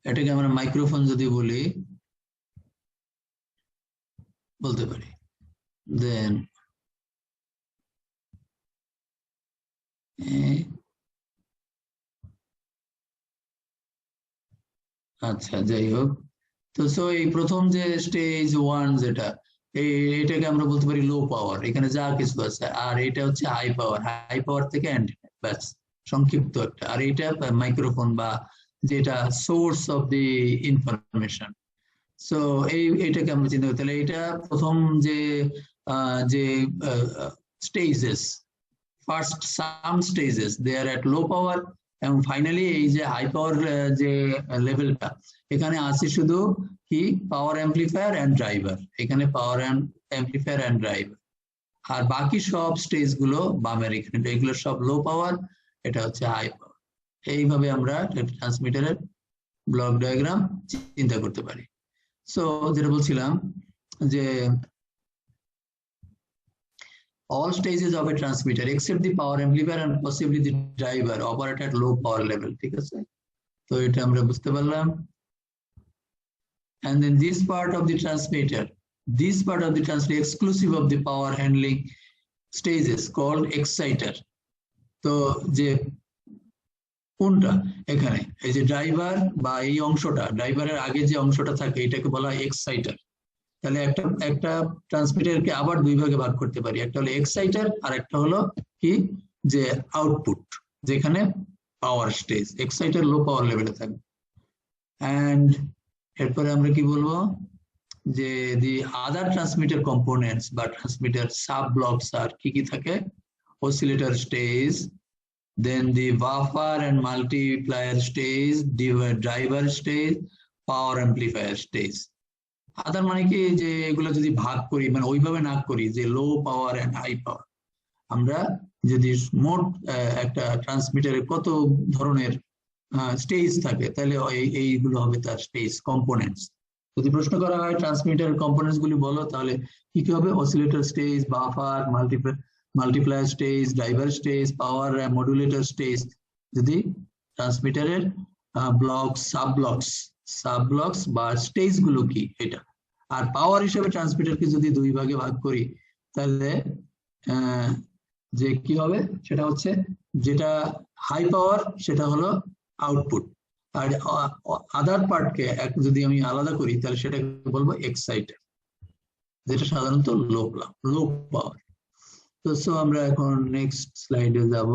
এটাকে আমরা মাইক্রোফোন যদি বলতে পারি, দেন আচ্ছা যাই হোক। তো সো এই প্রথম যে স্টেজ 1 যেটা এটাকে আমরা বলতে পারি লো পাওয়ার, এখানে যা কিছু আছে, আর এটা হচ্ছে হাই পাওয়ার থেকে অ্যান্টেনা, ব্যাস সংক্ষিপ্ত একটা। আর এটা মাইক্রোফোন বা যেটা source of the information. So এইটাকে আমরা চিন্তা করি, তাহলে এটা প্রথম যে স্টেজেস, ফার্স্ট সাম স্টেজেস দে আর এট লো পাওয়ার, এবং ফাইনালি এই যে হাই পাওয়ার যে লেভেলটা, এখানে আছে শুধু কি পাওয়ার অ্যাম্পলিফায়ার এন্ড ড্রাইভার, এখানে পাওয়ার অ্যাম্পলিফায়ার এন্ড ড্রাইভার, আর বাকি সব স্টেজ গুলো বামের এখানে, এগুলো সব লো পাওয়ার, এটা হচ্ছে হাই পাওয়ার। এইভাবে আমরা ট্রান্সমিটারের ব্লক ডায়াগ্রাম চিন্তা করতে পারি। সো যেটা বলছিলাম যে all stages of a transmitter except the power amplifier and possibly the driver operate at low power level, ঠিক আছে? তো এটা আমরা বুঝতে পারলাম। And then this part of the transmitter exclusive of the power handling stages called exciter. তো যে কোনটা এখানে এই যে ড্রাইভার বা এই অংশটা, ড্রাইভারের আগে যে অংশটা থাকে এটাকে বলা হয় এক্সাইটার। তাহলে একটা ট্রান্সমিটারকে আবার দুই ভাগে ভাগ করতে পারি, একটা হলো এক্সাইটার আর একটা হলো কি যে আউটপুট, যেখানে পাওয়ার স্টেজ। এক্সাইটার লো পাওয়ার লেভেলে থাকবে। এন্ড এরপরে আমরা কি বলবো যে দি আদার ট্রান্সমিটার কম্পোনেন্টস বা ট্রান্সমিটার সাব ব্লকস আর কি থাকে, oscillator stage, then the buffer and multiplier stage, driver stage, power amplifier stage. Other মানে কি যে এগুলো যদি ভাগ করি, মানে ওইভাবে না করি যে লো পাওয়ার এন্ড হাই পাওয়ার, আমরা যদি মোট একটা ট্রান্সমিটারে কত ধরনের স্টেজ থাকে তাহলে এইগুলো হবে তার স্টেজ কম্পোনেন্টস। যদি প্রশ্ন করা হয় ট্রান্সমিটার কম্পোনেন্টস গুলি বলো, তাহলে কি কি হবে? Oscillator stage, buffer, multiplier stage, driver stage, power modulator stage. যদি ট্রান্সমিটারের সাব ব্লকস বা স্টেজ গুলো কি এটা। আর পাওয়ার হিসেবে ট্রান্সমিটারকে যদি দুই ভাগে ভাগ করি তাহলে যে কি হবে সেটা হচ্ছে, যেটা হাই পাওয়ার সেটা হলো আউটপুট, আর আদার পার্টকে যদি আমি আলাদা করি তাহলে সেটাকে বলবো এক্সাইটার, যেটা সাধারণত লো পাওয়ার। তো সো আমরা এখন নেক্সট স্লাইডে যাব।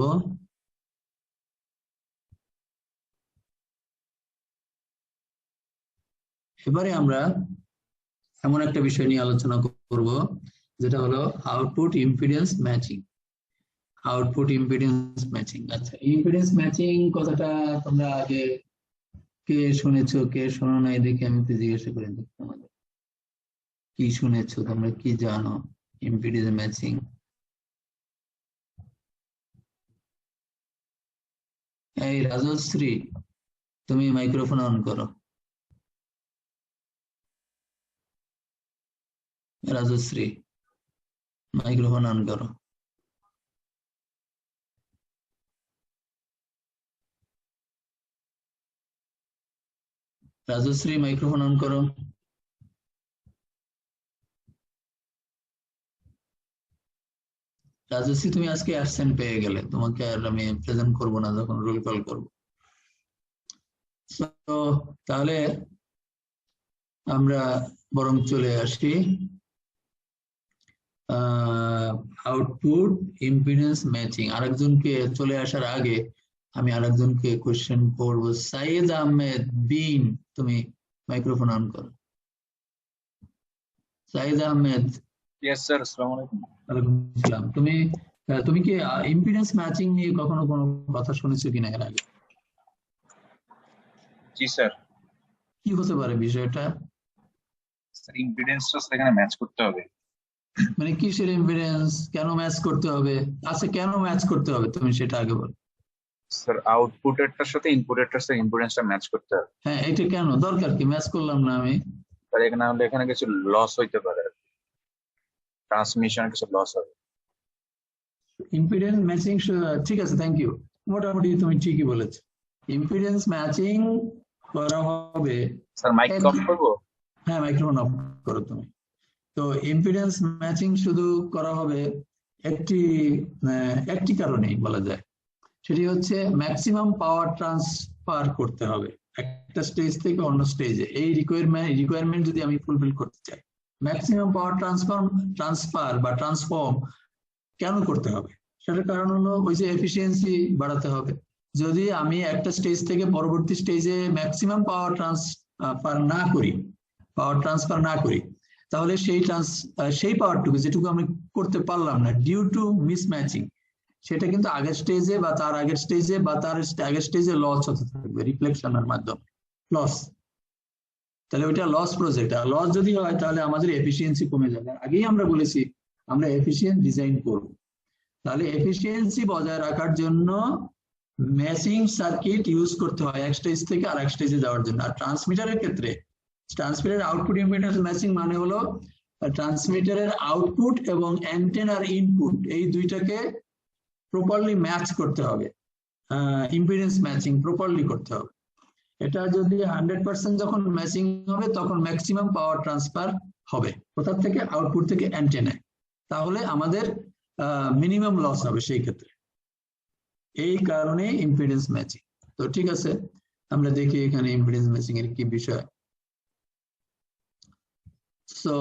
এবারে আমরা এমন একটা বিষয় নিয়ে আলোচনা করব যেটা হলো আউটপুট ইম্পিডেন্স ম্যাচিং। আচ্ছা, ইম্পিডেন্স ম্যাচিং কথাটা তোমরা আগে কে শুনেছো, কে শোনো নাই দেখে আমি তো জিজ্ঞাসা করে দেখি তোমাদের, কি শুনেছো তোমরা, কি জানো ইম্পিডেন্স ম্যাচিং? এই রাজশ্রী, তুমি মাইক্রোফোন অন করো। রাজশ্রী, মাইক্রোফোন অন করো। রাজশ্রী, মাইক্রোফোন অন করো। রাজশ্রী, তুমি আজকে অ্যাবসেন্ট পেয়ে গেলে, তোমাকে আর আমি প্রেজেন্ট করবো না যখন রোল কল করবো। তাহলে আমরা বরং চলে আসি আউটপুট ইম্পিডেন্স ম্যাচিং। আরেকজনকে চলে আসার আগে আমি আরেকজনকে কোশ্চেন করবো। সাইয়েদ আহমেদ বিন, তুমি মাইক্রোফোন অন করো। সাইয়েদ আহমেদ। ইয়েস স্যার, আসসালামু আলাইকুম। ওয়ালাইকুম আসসালাম। তুমি কি ইম্পিডেন্স ম্যাচিং নিয়ে কখনো কোনো কথা শুনেছো কিনা এর আগে? জি স্যার। কি হতে পারে বিষয়টা? স্যার ইম্পিডেন্সটা সেখানে ম্যাচ করতে হবে। মানে কিসের ইম্পিডেন্স, কেন ম্যাচ করতে হবে? আচ্ছা, কেন ম্যাচ করতে হবে তুমি সেটা আগে বলো। স্যার আউটপুটেরটার সাথে ইনপুটেরটার সাথে ইম্পিডেন্সটা ম্যাচ করতে হবে। হ্যাঁ, এটা কেন দরকার, কি ম্যাচ করলাম না আমি? স্যার এখানে হলে এখানে কিছু লস হইতে পারে, ট্রান্সমিশনে কিছু লস হবে। ইম্পিডেন্স ম্যাচিং, ঠিক আছে, থ্যাংক ইউ। মোটামুটি তুমি ঠিকই বলেছো, ইম্পিডেন্স ম্যাচিং করা হবে। স্যার মাইক অফ করবো? হ্যাঁ, মাইক্রোফোন অফ করো তুমি। তো ইম্পিডেন্স ম্যাচিং শুধু করা হবে একটি কারণেই বলা যায়, সেটি হচ্ছে ম্যাক্সিমাম পাওয়ার ট্রান্সফার করতে হবে একটা স্টেজ থেকে অন্য স্টেজে। এই রিকোয়ারমেন্ট যদি আমি ফুলফিল করতে চাই, ম্যাক্সিমাম পাওয়ার ট্রান্সফার বা ট্রান্সফর্ম কেন করতে হবে? সেটার কারণ হলো ওই যে এফিসিয়েন্সি বাড়াতে হবে। যদি আমি একটা স্টেজ থেকে পরবর্তী স্টেজে ম্যাক্সিমাম পাওয়ার ট্রান্সফার না করি, তাহলে সেই পাওয়ারটুকু যেটুকু আমি করতে পারলাম না ডিউ টু মিসম্যাচিং, সেটা কিন্তু আগের স্টেজে বা তার আগের স্টেজে বা তার আগের স্টেজে লস হতে থাকবে রিফ্লেকশনের মাধ্যমে, লস। তাহলে ওইটা লস প্রজেক্ট। আর লস যদি হয় তাহলে আমাদের এফিসিয়েন্সি কমে যাবে। আগেই আমরা বলেছি আমরা এফিসিয়েন্ট ডিজাইন করব। তাহলে এফিসিয়েন্সি বজায় রাখার জন্য ম্যাচিং সার্কিট ইউজ করতে হয় এক স্টেজ থেকে আর এক স্টেজে যাওয়ার জন্য। আর ট্রান্সমিটারের ক্ষেত্রে ট্রান্সমিটারের আউটপুট ইম্পিডেন্স ম্যাচিং মানে হলো ট্রান্সমিটারের আউটপুট এবং অ্যান্টেনার ইনপুট এই দুইটাকে প্রপারলি ম্যাচ করতে হবে, ইম্পিডেন্স ম্যাচিং প্রপারলি করতে হবে। এটা যদি 100% যখন ম্যাচিং হবে তখন ম্যাক্সিমাম পাওয়ার ট্রান্সফার হবে কোথা থেকে? আউটপুট থেকে অ্যান্টেনায়। তাহলে আমাদের মিনিমাম লস হবে সেই ক্ষেত্রে। এই কারণে ইম্পিডেন্স ম্যাচিং। তো ঠিক আছে, আমরা দেখি এখানে ইম্পিডেন্স ম্যাচিং এর কি বিষয়। So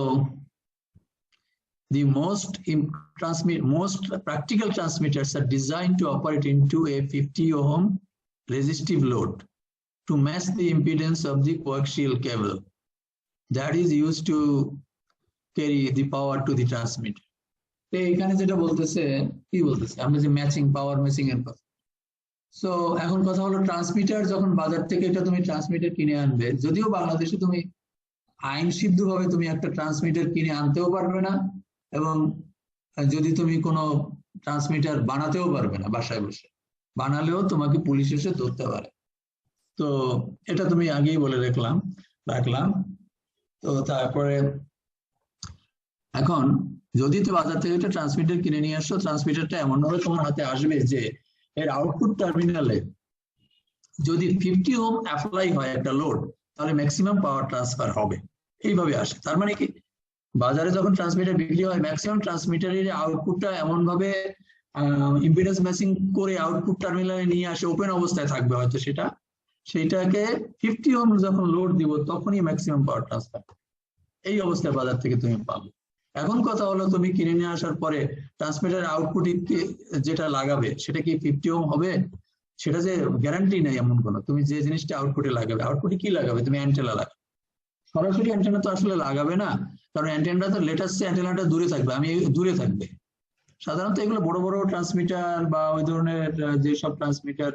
the most practical transmitters are designed to operate into a 50 ohm resistive load to match the impedance of the coaxial cable that is used to carry the power to the transmitter. তো এখানে যেটা বলতেছে, কি বলতেছে, আমরা যে ম্যাচিং, পাওয়ার ম্যাচিং এর কথা। সো এখন কথা হলো ট্রান্সমিটার যখন বাজার থেকে এটা তুমি ট্রান্সমিটার কিনে আনবে, যদিও বাংলাদেশে তুমি আইন সিদ্ধ ভাবে তুমি একটা ট্রান্সমিটার কিনে আনতেও পারবে না, এবং যদি তুমি কোনো ট্রান্সমিটার বানাতেও পারবে না বাসায় বসে, বানালেও তোমাকে পুলিশ এসে ধরতে পারে। তো এটা তুমি আগেই বলে রাখলাম। তো তারপরে এখন যদি তুমি বাজার থেকে একটা ট্রান্সমিটার কিনে নিয়ে আসো, ট্রান্সমিটারটা এমন ভাবে তোমার হাতে আসবে যে এর আউটপুট টার্মিনালে যদি 50 ওহম অ্যাপ্লাই হয় একটা লোড, তাহলে ম্যাক্সিমাম পাওয়ার ট্রান্সফার হবে। এইভাবে আসে। তার মানে কি, বাজারে যখন ট্রান্সমিটার বিক্রি হয় ম্যাক্সিমাম ট্রান্সমিটারের আউটপুটটা এমন ভাবে ইম্পিডেন্স ম্যাচিং করে আউটপুট টার্মিনালে নিয়ে আসে, ওপেন অবস্থায় থাকবে হয়তো সেটাকে 50 ওহম যখন লোড দিব তখনই ম্যাক্সিমাম পাওয়ার ট্রান্সফার। এই অবস্থায় বাজার থেকে তুমি পাবে। এখন কথা হলো তুমি কিনে নিয়ে আসার পরে ট্রান্সমিটার আউটপুট যেটা লাগাবে সেটা কি 50 ওহম হবে? সেটা যে গ্যারান্টি নেই এমন কোনো। তুমি যে জিনিসটা আউটপুটে লাগাবে, আউটপুটে কি লাগাবে? তুমি অ্যান্টেনা লাগাবে। সরাসরি অ্যান্টেনা তো আসলে লাগাবে না, কারণ অ্যান্টেনাটা তো লেটেস্ট অ্যান্টেনাটা দূরে থাকবে। সাধারণত এগুলো বড় বড় ট্রান্সমিটার বা ওই ধরনের যেসব ট্রান্সমিটার,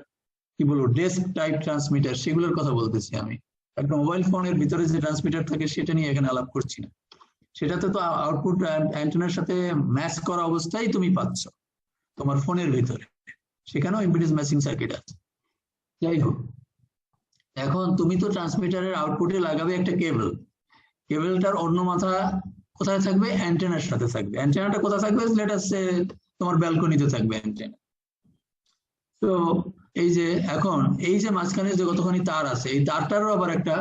কি বলবো, ডেস্ক টাইপ ট্রান্সমিটার, সেগুলোর কথা বলতেছি আমি। একটা মোবাইল ফোনের ভিতরে যে ট্রান্সমিটার থাকে সেটা নিয়ে এখানে আলাপ করছি না। সেটাতে তো আউটপুট অ্যান্টেনার সাথে ম্যাচ করা অবস্থায় তুমি পাচ্ছ তোমার ফোনের ভিতরে, সেখানেও ইম্পিডেন্স ম্যাচিং সার্কিট আছে। যাই হোক, এখন তুমি তো ট্রান্সমিটারের আউটপুটে লাগাবে একটা কেবলটার অন্য মাথা কোথায় থাকবে? অ্যান্টেনার সাথে থাকবে। অ্যান্টেনাটা কোথায় থাকবে? লেটাসে তোমার ব্যালকনিতে থাকবে অ্যান্টেনা। তো এই যে মাঝখানে যে কতখানি তার আছে, এই তারটারও আবার একটা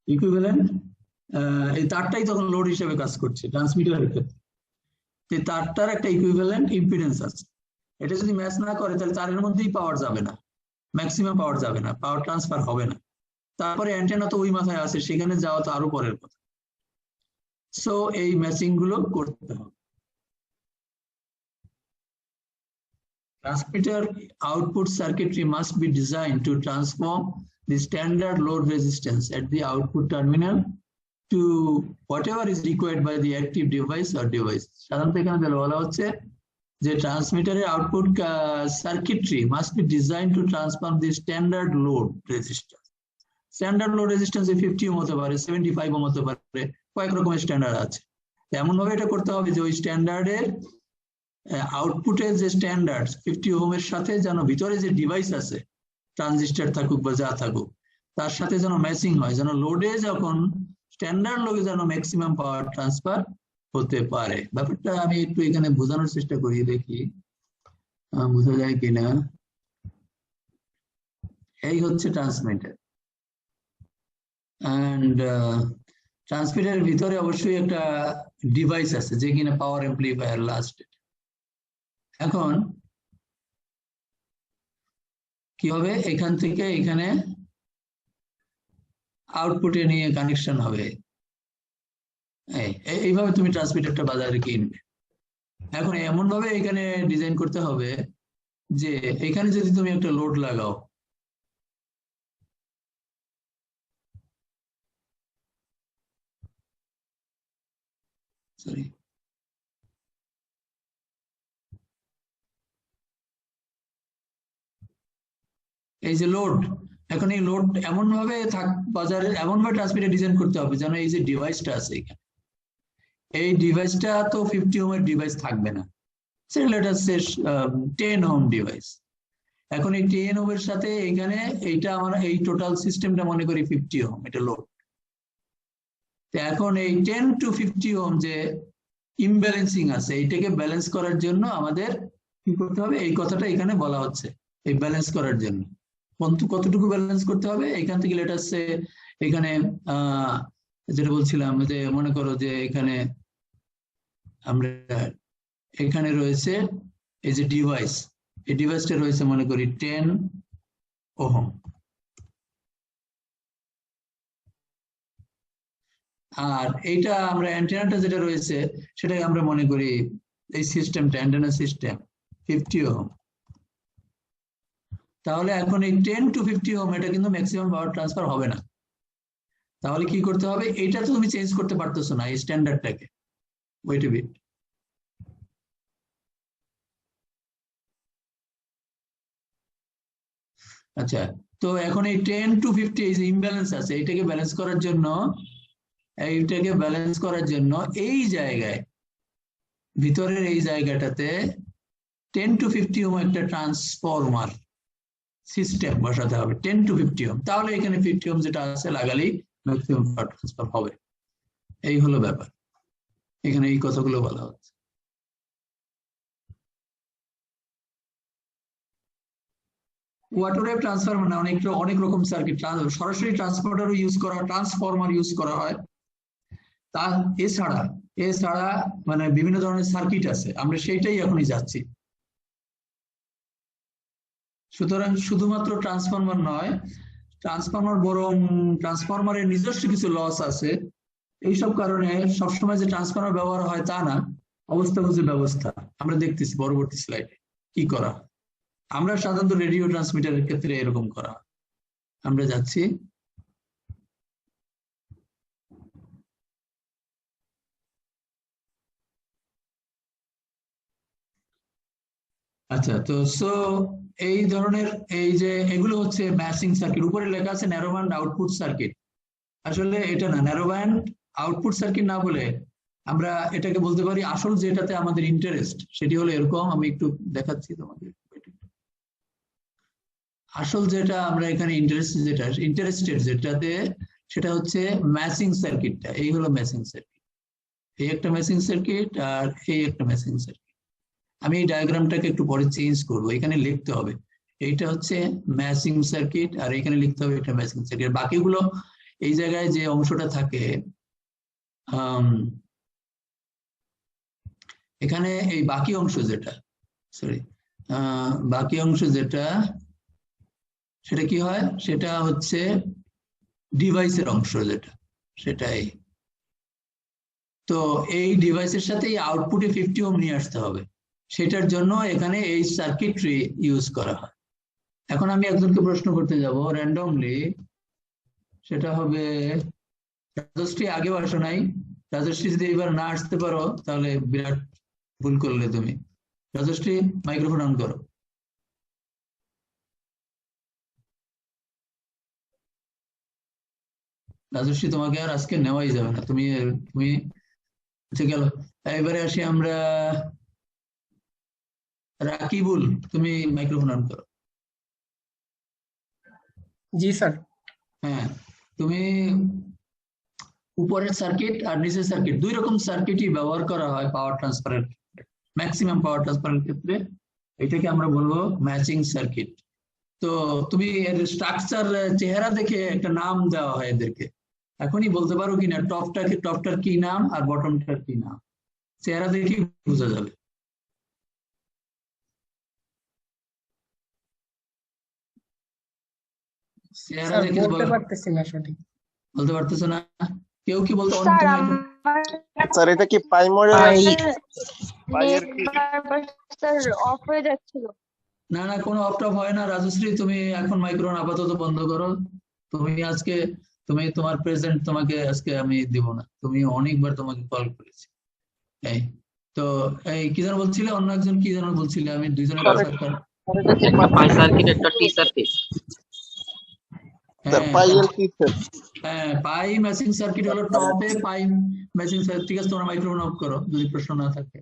ইকুইভ্যালেন্ট, এই তারটাই তখন লোড হিসেবে কাজ করছে ট্রান্সমিটারের ক্ষেত্রে। এই তারটার একটা ইকুইভ্যালেন্ট ইম্পিডেন্স আছে। এটা যদি ম্যাচ না করে তাহলে তারের মধ্যেই পাওয়ার যাবে না, ম্যাক্সিমাম পাওয়ার যাবে না, পাওয়ার ট্রান্সফার হবে না। তারপরে অ্যান্টেনা তো ওই মাথায় আছে, সেখানে যাওয়া তো আরো পরের কথা। সো এই ম্যাচিং গুলো করতে হবে। Transmitter output circuitry must be designed to transform the standard load resistance at the output terminal to whatever is required by the active device or device. সাধারণত এখানে বলা হচ্ছে যে ট্রান্সমিটারের output circuitry must be design to transform the standard load resistance. Standard load resistance 50 ohm হতে পারে, 75 ওহম হতে পারে, কয়েক রকমের স্ট্যান্ডার্ড আছে। এমন ভাবে এটা করতে হবে যে ওই স্ট্যান্ডার্ডের আউটপুটের যে স্ট্যান্ডার্ড 50 ওহমের সাথে যেন ভিতরে যে ডিভাইস আছে ট্রানজিস্টর থাকুক বা যা থাকুক তার সাথে যেন ম্যাচিং হয়, যেন লোডে যখন স্ট্যান্ডার্ড লোডে যেন ম্যাক্সিমাম পাওয়ার ট্রান্সফার হতে পারে। ব্যাপারটা আমি একটু এখানে বোঝানোর চেষ্টা করি, দেখি বোঝা যায় কিনা। এই হচ্ছে ট্রান্সমিটার, এন্ড ট্রান্সমিটারের ভিতরে অবশ্যই একটা ডিভাইস আছে যে কিনা পাওয়ার অ্যাম্প্লিফায়ার লাস্ট। এখন কি হবে, এখান থেকে এখানে আউটপুটে নিয়ে কানেকশন হবে। এইভাবে তুমি ট্রান্সমিটারটা বাজারে কিনবে। এখন এমন ভাবে এখানে ডিজাইন করতে হবে যে এখানে যদি তুমি একটা লোড লাগাও, সরি এই যে লোড, এখন এই লোড এমন ভাবে বাজারে এমন ভাবে ট্রান্সমিটার ডিজাইন করতে হবে যেন এই যে ডিভাইসটা আছে এখানে, এই ডিভাইসটা তো 50 ওহমের ডিভাইস থাকবে না, সেটা 10 ওহম ডিভাইস। এখন এই 10 ওহমের সাথে এখানে এইটা আমরা এই টোটাল সিস্টেমটা মনে করি 50 ওহম, এটা লোড। তো এখন এই 10 to 50 ওহম যে ইমব্যালেন্সিং আছে এইটাকে ব্যালেন্স করার জন্য আমাদের কি করতে হবে, এই কথাটা এখানে বলা হচ্ছে। এই ব্যালেন্স করার জন্য কতটুকু ব্যালেন্স করতে হবে, এখান থেকে লেট আসছে এখানে যেটা বলছিলাম যে মনে করো যে এখানে আমরা এখানে রয়েছে এই যে ডিভাইস, এই ডিভাইসটা রয়েছে মনে করি 10 ওহম, আর এইটা আমরা অ্যান্টেনাটা যেটা রয়েছে সেটাকে আমরা মনে করি এই সিস্টেমটা অ্যান্টেনা সিস্টেম 50 ওহম। তাহলে এখন এই 10 to 50 ওহম এটা কিন্তু ম্যাক্সিমাম পাওয়ার ট্রান্সফার হবে না। তাহলে কি করতে হবে, এইটা তো তুমি চেঞ্জ করতে পারতেছো না এই স্ট্যান্ডার্ডটাকে। ওয়েট এ বিট, আচ্ছা। তো এখন এই 10 to 50 এই যে ইমব্যালেন্স আছে এইটাকে ব্যালেন্স করার জন্য এই জায়গায় ভিতরের এই জায়গাটাতে 10 to 50 ওহম একটা ট্রান্সফরমার সিস্টেম বসাতে হবে 10 to 50 ওহম। তাহলে এখানে 50 ওহম যেটা আছে লাগালেই ম্যাক্সিমাম পাওয়ার ট্রান্সফার হবে। এই হলো ব্যাপার, এখানে এই কথাগুলো বলা হচ্ছে। ওয়াটার ওয়েভ ট্রান্সফরমার না, অনেক রকম সার্কিট, সরাসরি ট্রান্সফরমার ইউজ করা হয়। তা এছাড়া মানে বিভিন্ন ধরনের সার্কিট আছে, আমরা সেইটাই এখনই যাচ্ছি। সুতরাং শুধুমাত্র ট্রান্সফরমার নয়, বরং ট্রান্সফরমারের নিজস্ব কিছু লস আছে। এইসব কারণে সবসময় যে ট্রান্সফরমার ব্যবহার হয় তা না, অবস্থা বুঝে ব্যবস্থা। আমরা দেখতেছি পরবর্তী স্লাইডে কি করা। আমরা সাধারণত রেডিও ট্রান্সমিটারের ক্ষেত্রে এরকম করা। আমরা যাচ্ছি, আচ্ছা। তো এই ধরনের এই যে এগুলো হচ্ছে ম্যাচিং সার্কিট। উপরে লেখা আছে ন্যারো ব্যান্ড আউটপুট সার্কিট, আসলে এটা না, ন্যারো ব্যান্ড আউটপুট সার্কিট না বলে আমরা এটাকে বলতে পারি আসল যেটাতে আমাদের ইন্টারেস্ট সেটি হলো এরকম। আমি একটু দেখাচ্ছি তোমাদের। আসল যেটা আমরা এখানে ইন্টারেস্টেড যেটাতে, সেটা হচ্ছে ম্যাচিং সার্কিটটা। এই হলো ম্যাচিং সার্কিট, এই একটা ম্যাচিং সার্কিট আর এই একটা ম্যাচিং সার্কিট। আমি এই ডায়াগ্রামটাকে একটু পরে চেঞ্জ করবো, এখানে লিখতে হবে এইটা হচ্ছে ম্যাচিং সার্কিট আর এখানে লিখতে হবে এটা ম্যাচিং সার্কিট। বাকিগুলো এই জায়গায় যে অংশটা থাকে এখানে এই বাকি অংশ যেটা সেটা কি হয়, সেটা হচ্ছে ডিভাইসের অংশ যেটা, সেটাই তো এই ডিভাইসের সাথে এই আউটপুটে 50 ওহম নিয়ে আসতে হবে, সেটার জন্য এখানে এই সার্কিটরি ইউজ করা হয়। এখন আমি একজনকে প্রশ্ন করতে যাব র্যান্ডমলি, সেটা হবে রাজশ্রী। আগেও আসো নাই রাজশ্রী, যদি এবার না আসতে পারো তাহলে বিরাট ভুল করলে তুমি। রাজশ্রী মাইক্রোফোন অন করো। রাজশ্রী তোমাকে আর আজকে নেওয়াই যাবে না, তুমি তুমি আচ্ছা গেল। এবারে আসি আমরা রাকিবুল, তুমি মাইক্রোফোন অন করো। জি স্যার। হ্যাঁ, তুমি উপরের সার্কিট আর নিচের সার্কিট দুই রকম সার্কিটই ব্যবহার করা হয় পাওয়ার ট্রান্সফারের, ম্যাক্সিমাম পাওয়ার ট্রান্সফারের ক্ষেত্রে এটাকে আমরা বলবো ম্যাচিং সার্কিট। তো তুমি এর স্ট্রাকচার চেহারা দেখে একটা নাম দেওয়া হয় এদেরকে, এখনই বলতে পারো কিনা টপটার কি নাম আর বটমটার কি নাম? চেহারা দেখেই বোঝা যাবে। চেহারা স্যার দেখে বলতে পারতেছি না সঠিক। বলতে পারতেছো না? কেউ কি বলতে স্যার তুমি আমার স্যার এটা কি পাই মডেল পাইয়ের কি স্যার অফ হয়ে যাচ্ছিল। না না, কোনো অফ টপ হয় না। রাজশ্রী তুমি এখন মাইক্রোফোন আপাতত বন্ধ করো। তুমি আজকে তোমার প্রেজেন্ট তোমাকে আজকে আমি দিব না, তুমি অনেকবার তোমাকে কল করেছি। এই তো এই কি যেন বলছিলে, অন্য একজন কি যেন বলছিলে, আমি দুইজনের কথা পাই সার্কিট একটা টি সার্কিট। স্যার পাইয়ের কি স্যার? হ্যাঁ, পাই ম্যাচিং সার্কিট হলো টপে পাই ম্যাচিং সার্কিট। ঠিক আছে, তোমরা মাইক্রোফোন অফ করো যদি প্রশ্ন না থাকে।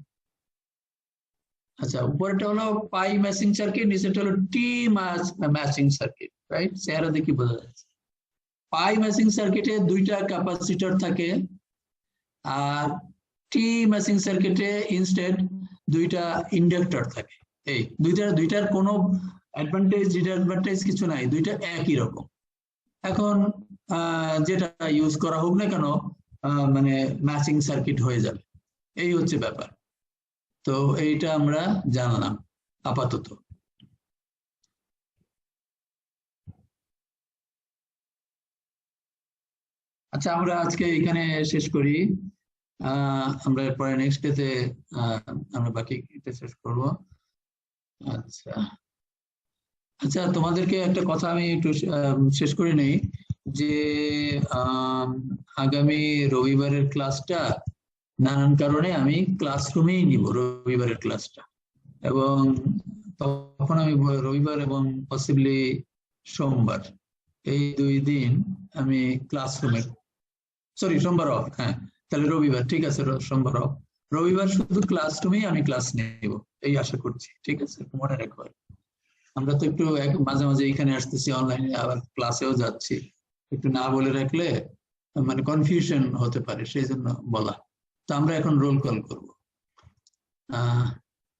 আচ্ছা, উপরেটা হলো পাই ম্যাচিং সার্কিট, নিচেটা হলো টি ম্যাচিং সার্কিট, রাইট? চেহারা দেখি বোঝা যাচ্ছে। পাই ম্যাচিং সার্কিটে দুইটা ক্যাপাসিটর থাকে, আর টি ম্যাচিং সার্কিটে ইনস্টেড দুইটা ইন্ডাক্টর থাকে। এই দুইটার কোনো অ্যাডভান্টেজ ডিসঅ্যাডভান্টেজ কিছু নাই, দুইটা একই রকম। এখন যেটা ইউজ করা হোক না কেন মানে ম্যাচিং সার্কিট হয়ে যাবে, এই হচ্ছে ব্যাপার। তো এইটা আমরা জানলাম আপাতত। আচ্ছা, আমরা আজকে এখানে শেষ করি। আমরা পরে নেক্সট ডেতে আমরা বাকি শেষ করব। আচ্ছা আচ্ছা, তোমাদেরকে একটা কথা আমি একটু শেষ করে নেই যে আগামী রবিবারের ক্লাসটা নানান কারণে আমি ক্লাসরুমেই নিব রবিবারের ক্লাসটা, এবং তখন আমি রবিবার এবং পসিবলি সোমবার, এই 2 দিন আমি ক্লাসরুমে, সরি সোমবার অফ, হ্যাঁ তাহলে রবিবার ঠিক আছে, সোমবার অফ। রবিবার শুধু ক্লাসরুমেই আমি ক্লাস নেব, এই আশা করছি। ঠিক আছে, মনে রাখো। আমরা তো একটু মাঝে মাঝে এখানে আসতেছি, অনলাইনে আবার ক্লাসেও যাচ্ছি, একটু না বলে রাখলে মানে কনফিউশন হতে পারে, সেই জন্য বলা। তো আমরা এখন রোল কল করবো।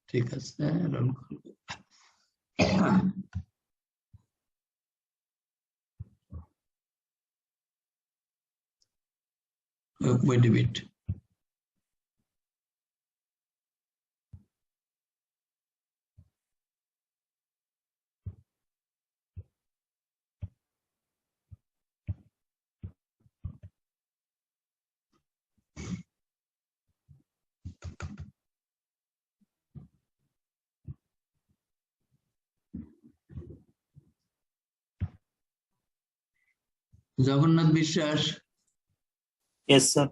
ঠিক আছে, রোল কল করবো। Wait a bit. জগন্নাথ বিশ্বাস। Yes, sir.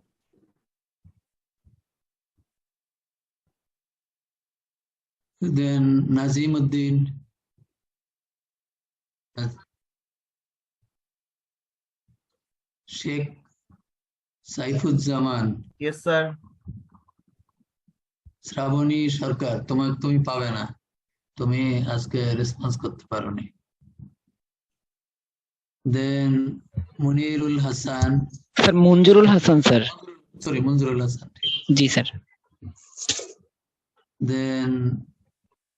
Then Nazimuddin. Sheikh Saifuজ্জামান। Yes, sir. Shrabani সরকার। তুমি পাবে না, তুমি আজকে রেসপন্স করতে পারোনি। Then Munirul Hasan. Sir Manzurul Hasan sir. Sorry, Manzurul Hasan. জি sir. Then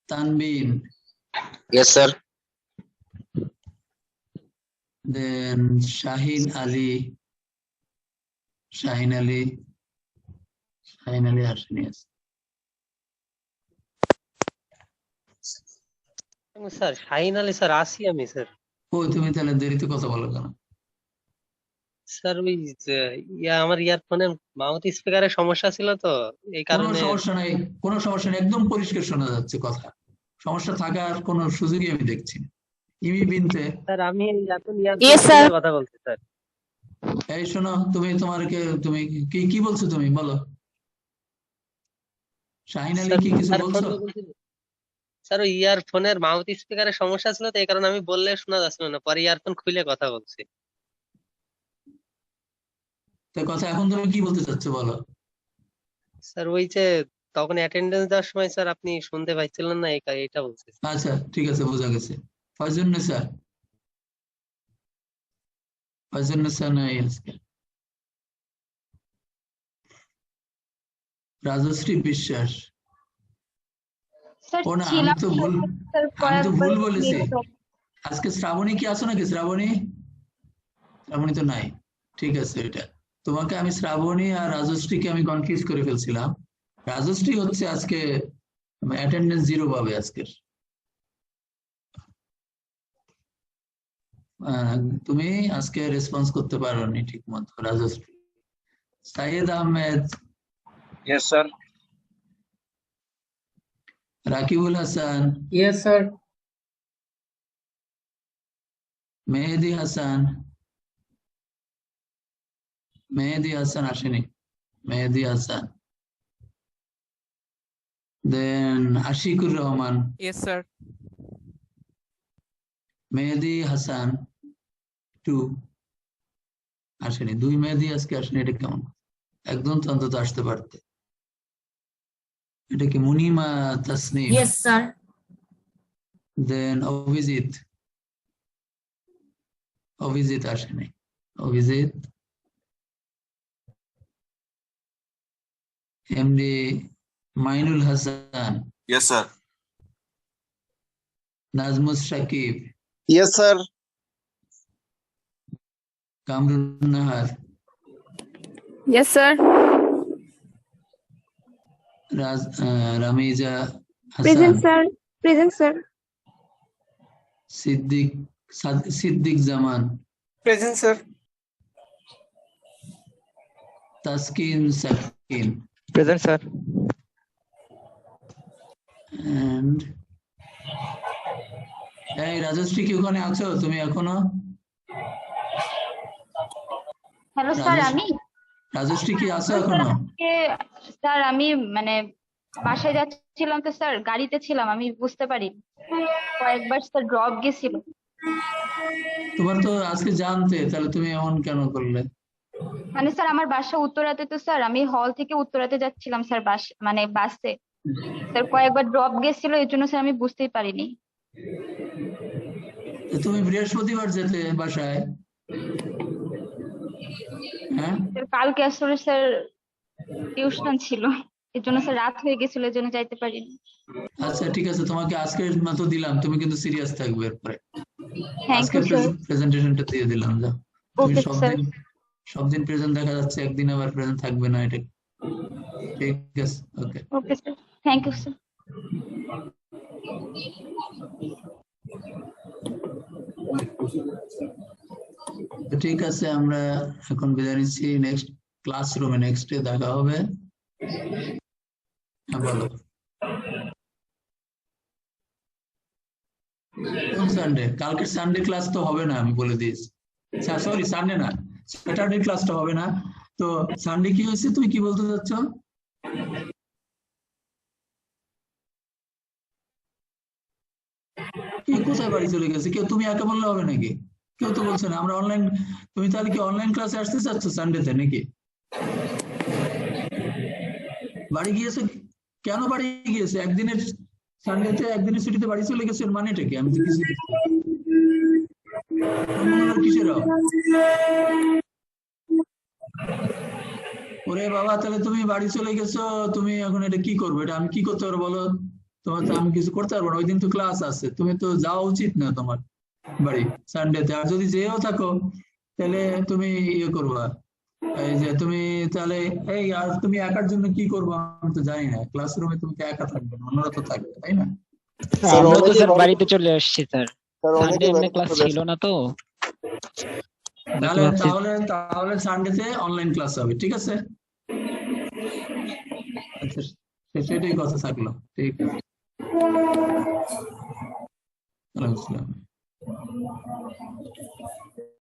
Tanbin. Yes, sir. দেন শাহিন আলী। শাহিন আলী আসেনি। স্যার শাহিন আলী স্যার আসি আমি স্যার। ও, তুমি তাহলে দেরিতে কথা বলো কেন? স্যার ওই যে আমার ইয়ারফোনের মাউথ স্পিকারের সমস্যা ছিল তো এই কোনো কারণে। সমস্যা নাই, কোনো সমস্যা নেই, একদম পরিষ্কার শোনা যাচ্ছে কথা। সমস্যা থাকার কোনো সুযোগই আমি দেখছি না। ইমি বিনতে, স্যার আমি এখন Yes, ইয়ারফোন sir. খুলে কথা বলছি স্যার। এই শোনো, তুমি কি কি বলছো, তুমি বলো। শাহিন আলী কি কিছু বলছো? স্যার ওই ইয়ারফোনের মাউথ স্পিকারের সমস্যা ছিল তো এই কারণে আমি বললে শোনা যাচ্ছিল না, পরে ইয়ারফোন খুলে কথা বলছি। তো কথা এখন তুমি কি বলতে চাচ্ছো বলো। স্যার ওই যে তখন অ্যাটেন্ডেন্স দেওয়ার সময় স্যার আপনি শুনতে পাইছিলেন না এটা বলছি। আচ্ছা ঠিক আছে, বোঝা গেছে। ফয়জুন্নেসা, ফয়জুন্নেসা নাই আজকে। রাজশ্রী বিশ্বাস, স্যার ও না, আমি ছিলাম তো ভুল স্যার আমি তো ভুল কয়েকবার বলেছি। meet হবে। আজকে শ্রাবণী কি আছো নাকি? শ্রাবণী, শ্রাবণী তো নাই। ঠিক আছে, এটা তোমাকে আমি শ্রাবণী আর রাজশ্রীকে আমি কনফিউজ করে ফেলছিলাম। রাজশ্রী হচ্ছে আজকে অ্যাটেন্ডেন্স 0 পাবে আজকের। তুমি আজকে রেসপন্স করতে পারোনি ঠিক মতো Rajashree. Sayed Ahmed, yes sir. Rakibul Hasan, yes sir. Mehedi Hasan, Mehedi Hasan আসেনি, মেহেদি হাসান। দেন আশিকুর রহমান, Yes, sir. মেহেদি হাসান 2 আসেনি। 2 মেহেদি আজকে আসেনি, এটা কেমন? একদম তো অন্তত আসতে পারতে। এটা কি মুনিমা তাসনিম? Yes, sir. দেন অভিজিৎ, অভিজিৎ আসেনি। Abhijit, MD Mainul Hasan, yes sir. Nazmus Sakib, yes sir. Kamrun Nahar, Yes, sir. Ramiza Present, Hasan, sir. Present, sir. Siddique Zaman, present sir. Taskin Sakin, present sir. and এই রাজশ্রী কি ওখানে আছো তুমি এখনো? হ্যালো স্যার, রাজশ্রী- আমি রাজশ্রী কি আছো এখনো? স্যার আমি মানে বাসায় যাচ্ছিলাম তো স্যার, গাড়িতে ছিলাম, আমি বুঝতে পারি কয়েকবার স্যার ড্রপ গেছিল। তোমার তো আজকে জানতে, তাহলে তুমি এমন কেন করলে? মানে স্যার আমার বাসা উত্তরাতে, তো স্যার আমি হল থেকে উত্তরাতে যাচ্ছিলাম স্যার, মানে বাসে স্যার কয়েকবার ড্রপ গেছিল, এই জন্য স্যার আমি বুঝতেই পারিনি। তো তুমি বৃহস্পতিবার যেতে বাসায়। হ্যাঁ, স্যার কালকে আসলে স্যার টিউশন ছিল, এর জন্য স্যার রাত হয়ে গেছিল, এর জন্য যাইতে পারিনি। আচ্ছা ঠিক আছে, তোমাকে আজকের মতো দিলাম, তুমি কিন্তু সিরিয়াস থাকবে এরপরে। থ্যাংক আজকে ইউ স্যার। প্রেজেন্টেশনটা দিয়ে দিলাম, যাও। তুমি ওকে স্যার। সব দিন প্রেজেন্ট দেখা যাচ্ছে, একদিন আবার প্রেজেন্ট থাকবে না, এটা ঠিক আছে? Okay, okay sir, thank you sir. ঠিক আছে, আমরা এখন বিদায় নিচ্ছি। নেক্সট ক্লাসরুমে নেক্সট ডে দেখা হবে। হ্যাঁ, বলো। কোন সানডে? কালকে সানডে ক্লাস তো হবে না, আমি বলে দিয়েছি। সরি, সানডে না, স্যাটারডে ক্লাসটা হবে না। তো সানডে কি হয়েছে, তুমি কি বলতে চাচ্ছ? কি কোথায় বাড়ি চলে গেছে কেউ? তুমি একা বললে হবে নাকি? কেউ তো বলছে না আমরা অনলাইন। তুমি তাহলে কি অনলাইন ক্লাসে আসতে চাচ্ছ সানডেতে নাকি? বাড়ি গিয়েছে কেন? বাড়ি গিয়েছে একদিনের সানডেতে, একদিনের ছুটিতে বাড়ি চলে গেছে, এর মানেটা কি? আমি তো কিছু বুঝতে পারছি না। কিসের? ওরে বাবা, তাহলে তুমি বাড়ি চলে গেছো, তুমি এখন এটা কি করবে? এটা আমি কি করতে পারবো বলো? তোমার তো আমি কিছু করতে পারবো না, ওই দিন তো ক্লাস আছে, তুমি তো যাওয়া উচিত না তোমার বাড়ি সানডেতে। আর যদি যেও থাকো তাহলে তুমি ইয়ে করবা, এই যে তুমি তাহলে এই, আর তুমি একার জন্য কি করবো আমি তো জানি না। ক্লাসরুমে তুমি তো একা থাকবে না, অন্যরা তো থাকবে, তাই না? আমরা তো স্যার বাড়িতে চলে আসছি স্যার, সানডে এমনি ক্লাস ছিল না তো। তাহলে তাহলে তাহলে সানডেতে অনলাইন ক্লাস হবে, ঠিক আছে? আচ্ছা, সেটাই কথা থাকলো, ঠিক আছে। ওয়ালাইকুম আসসালাম।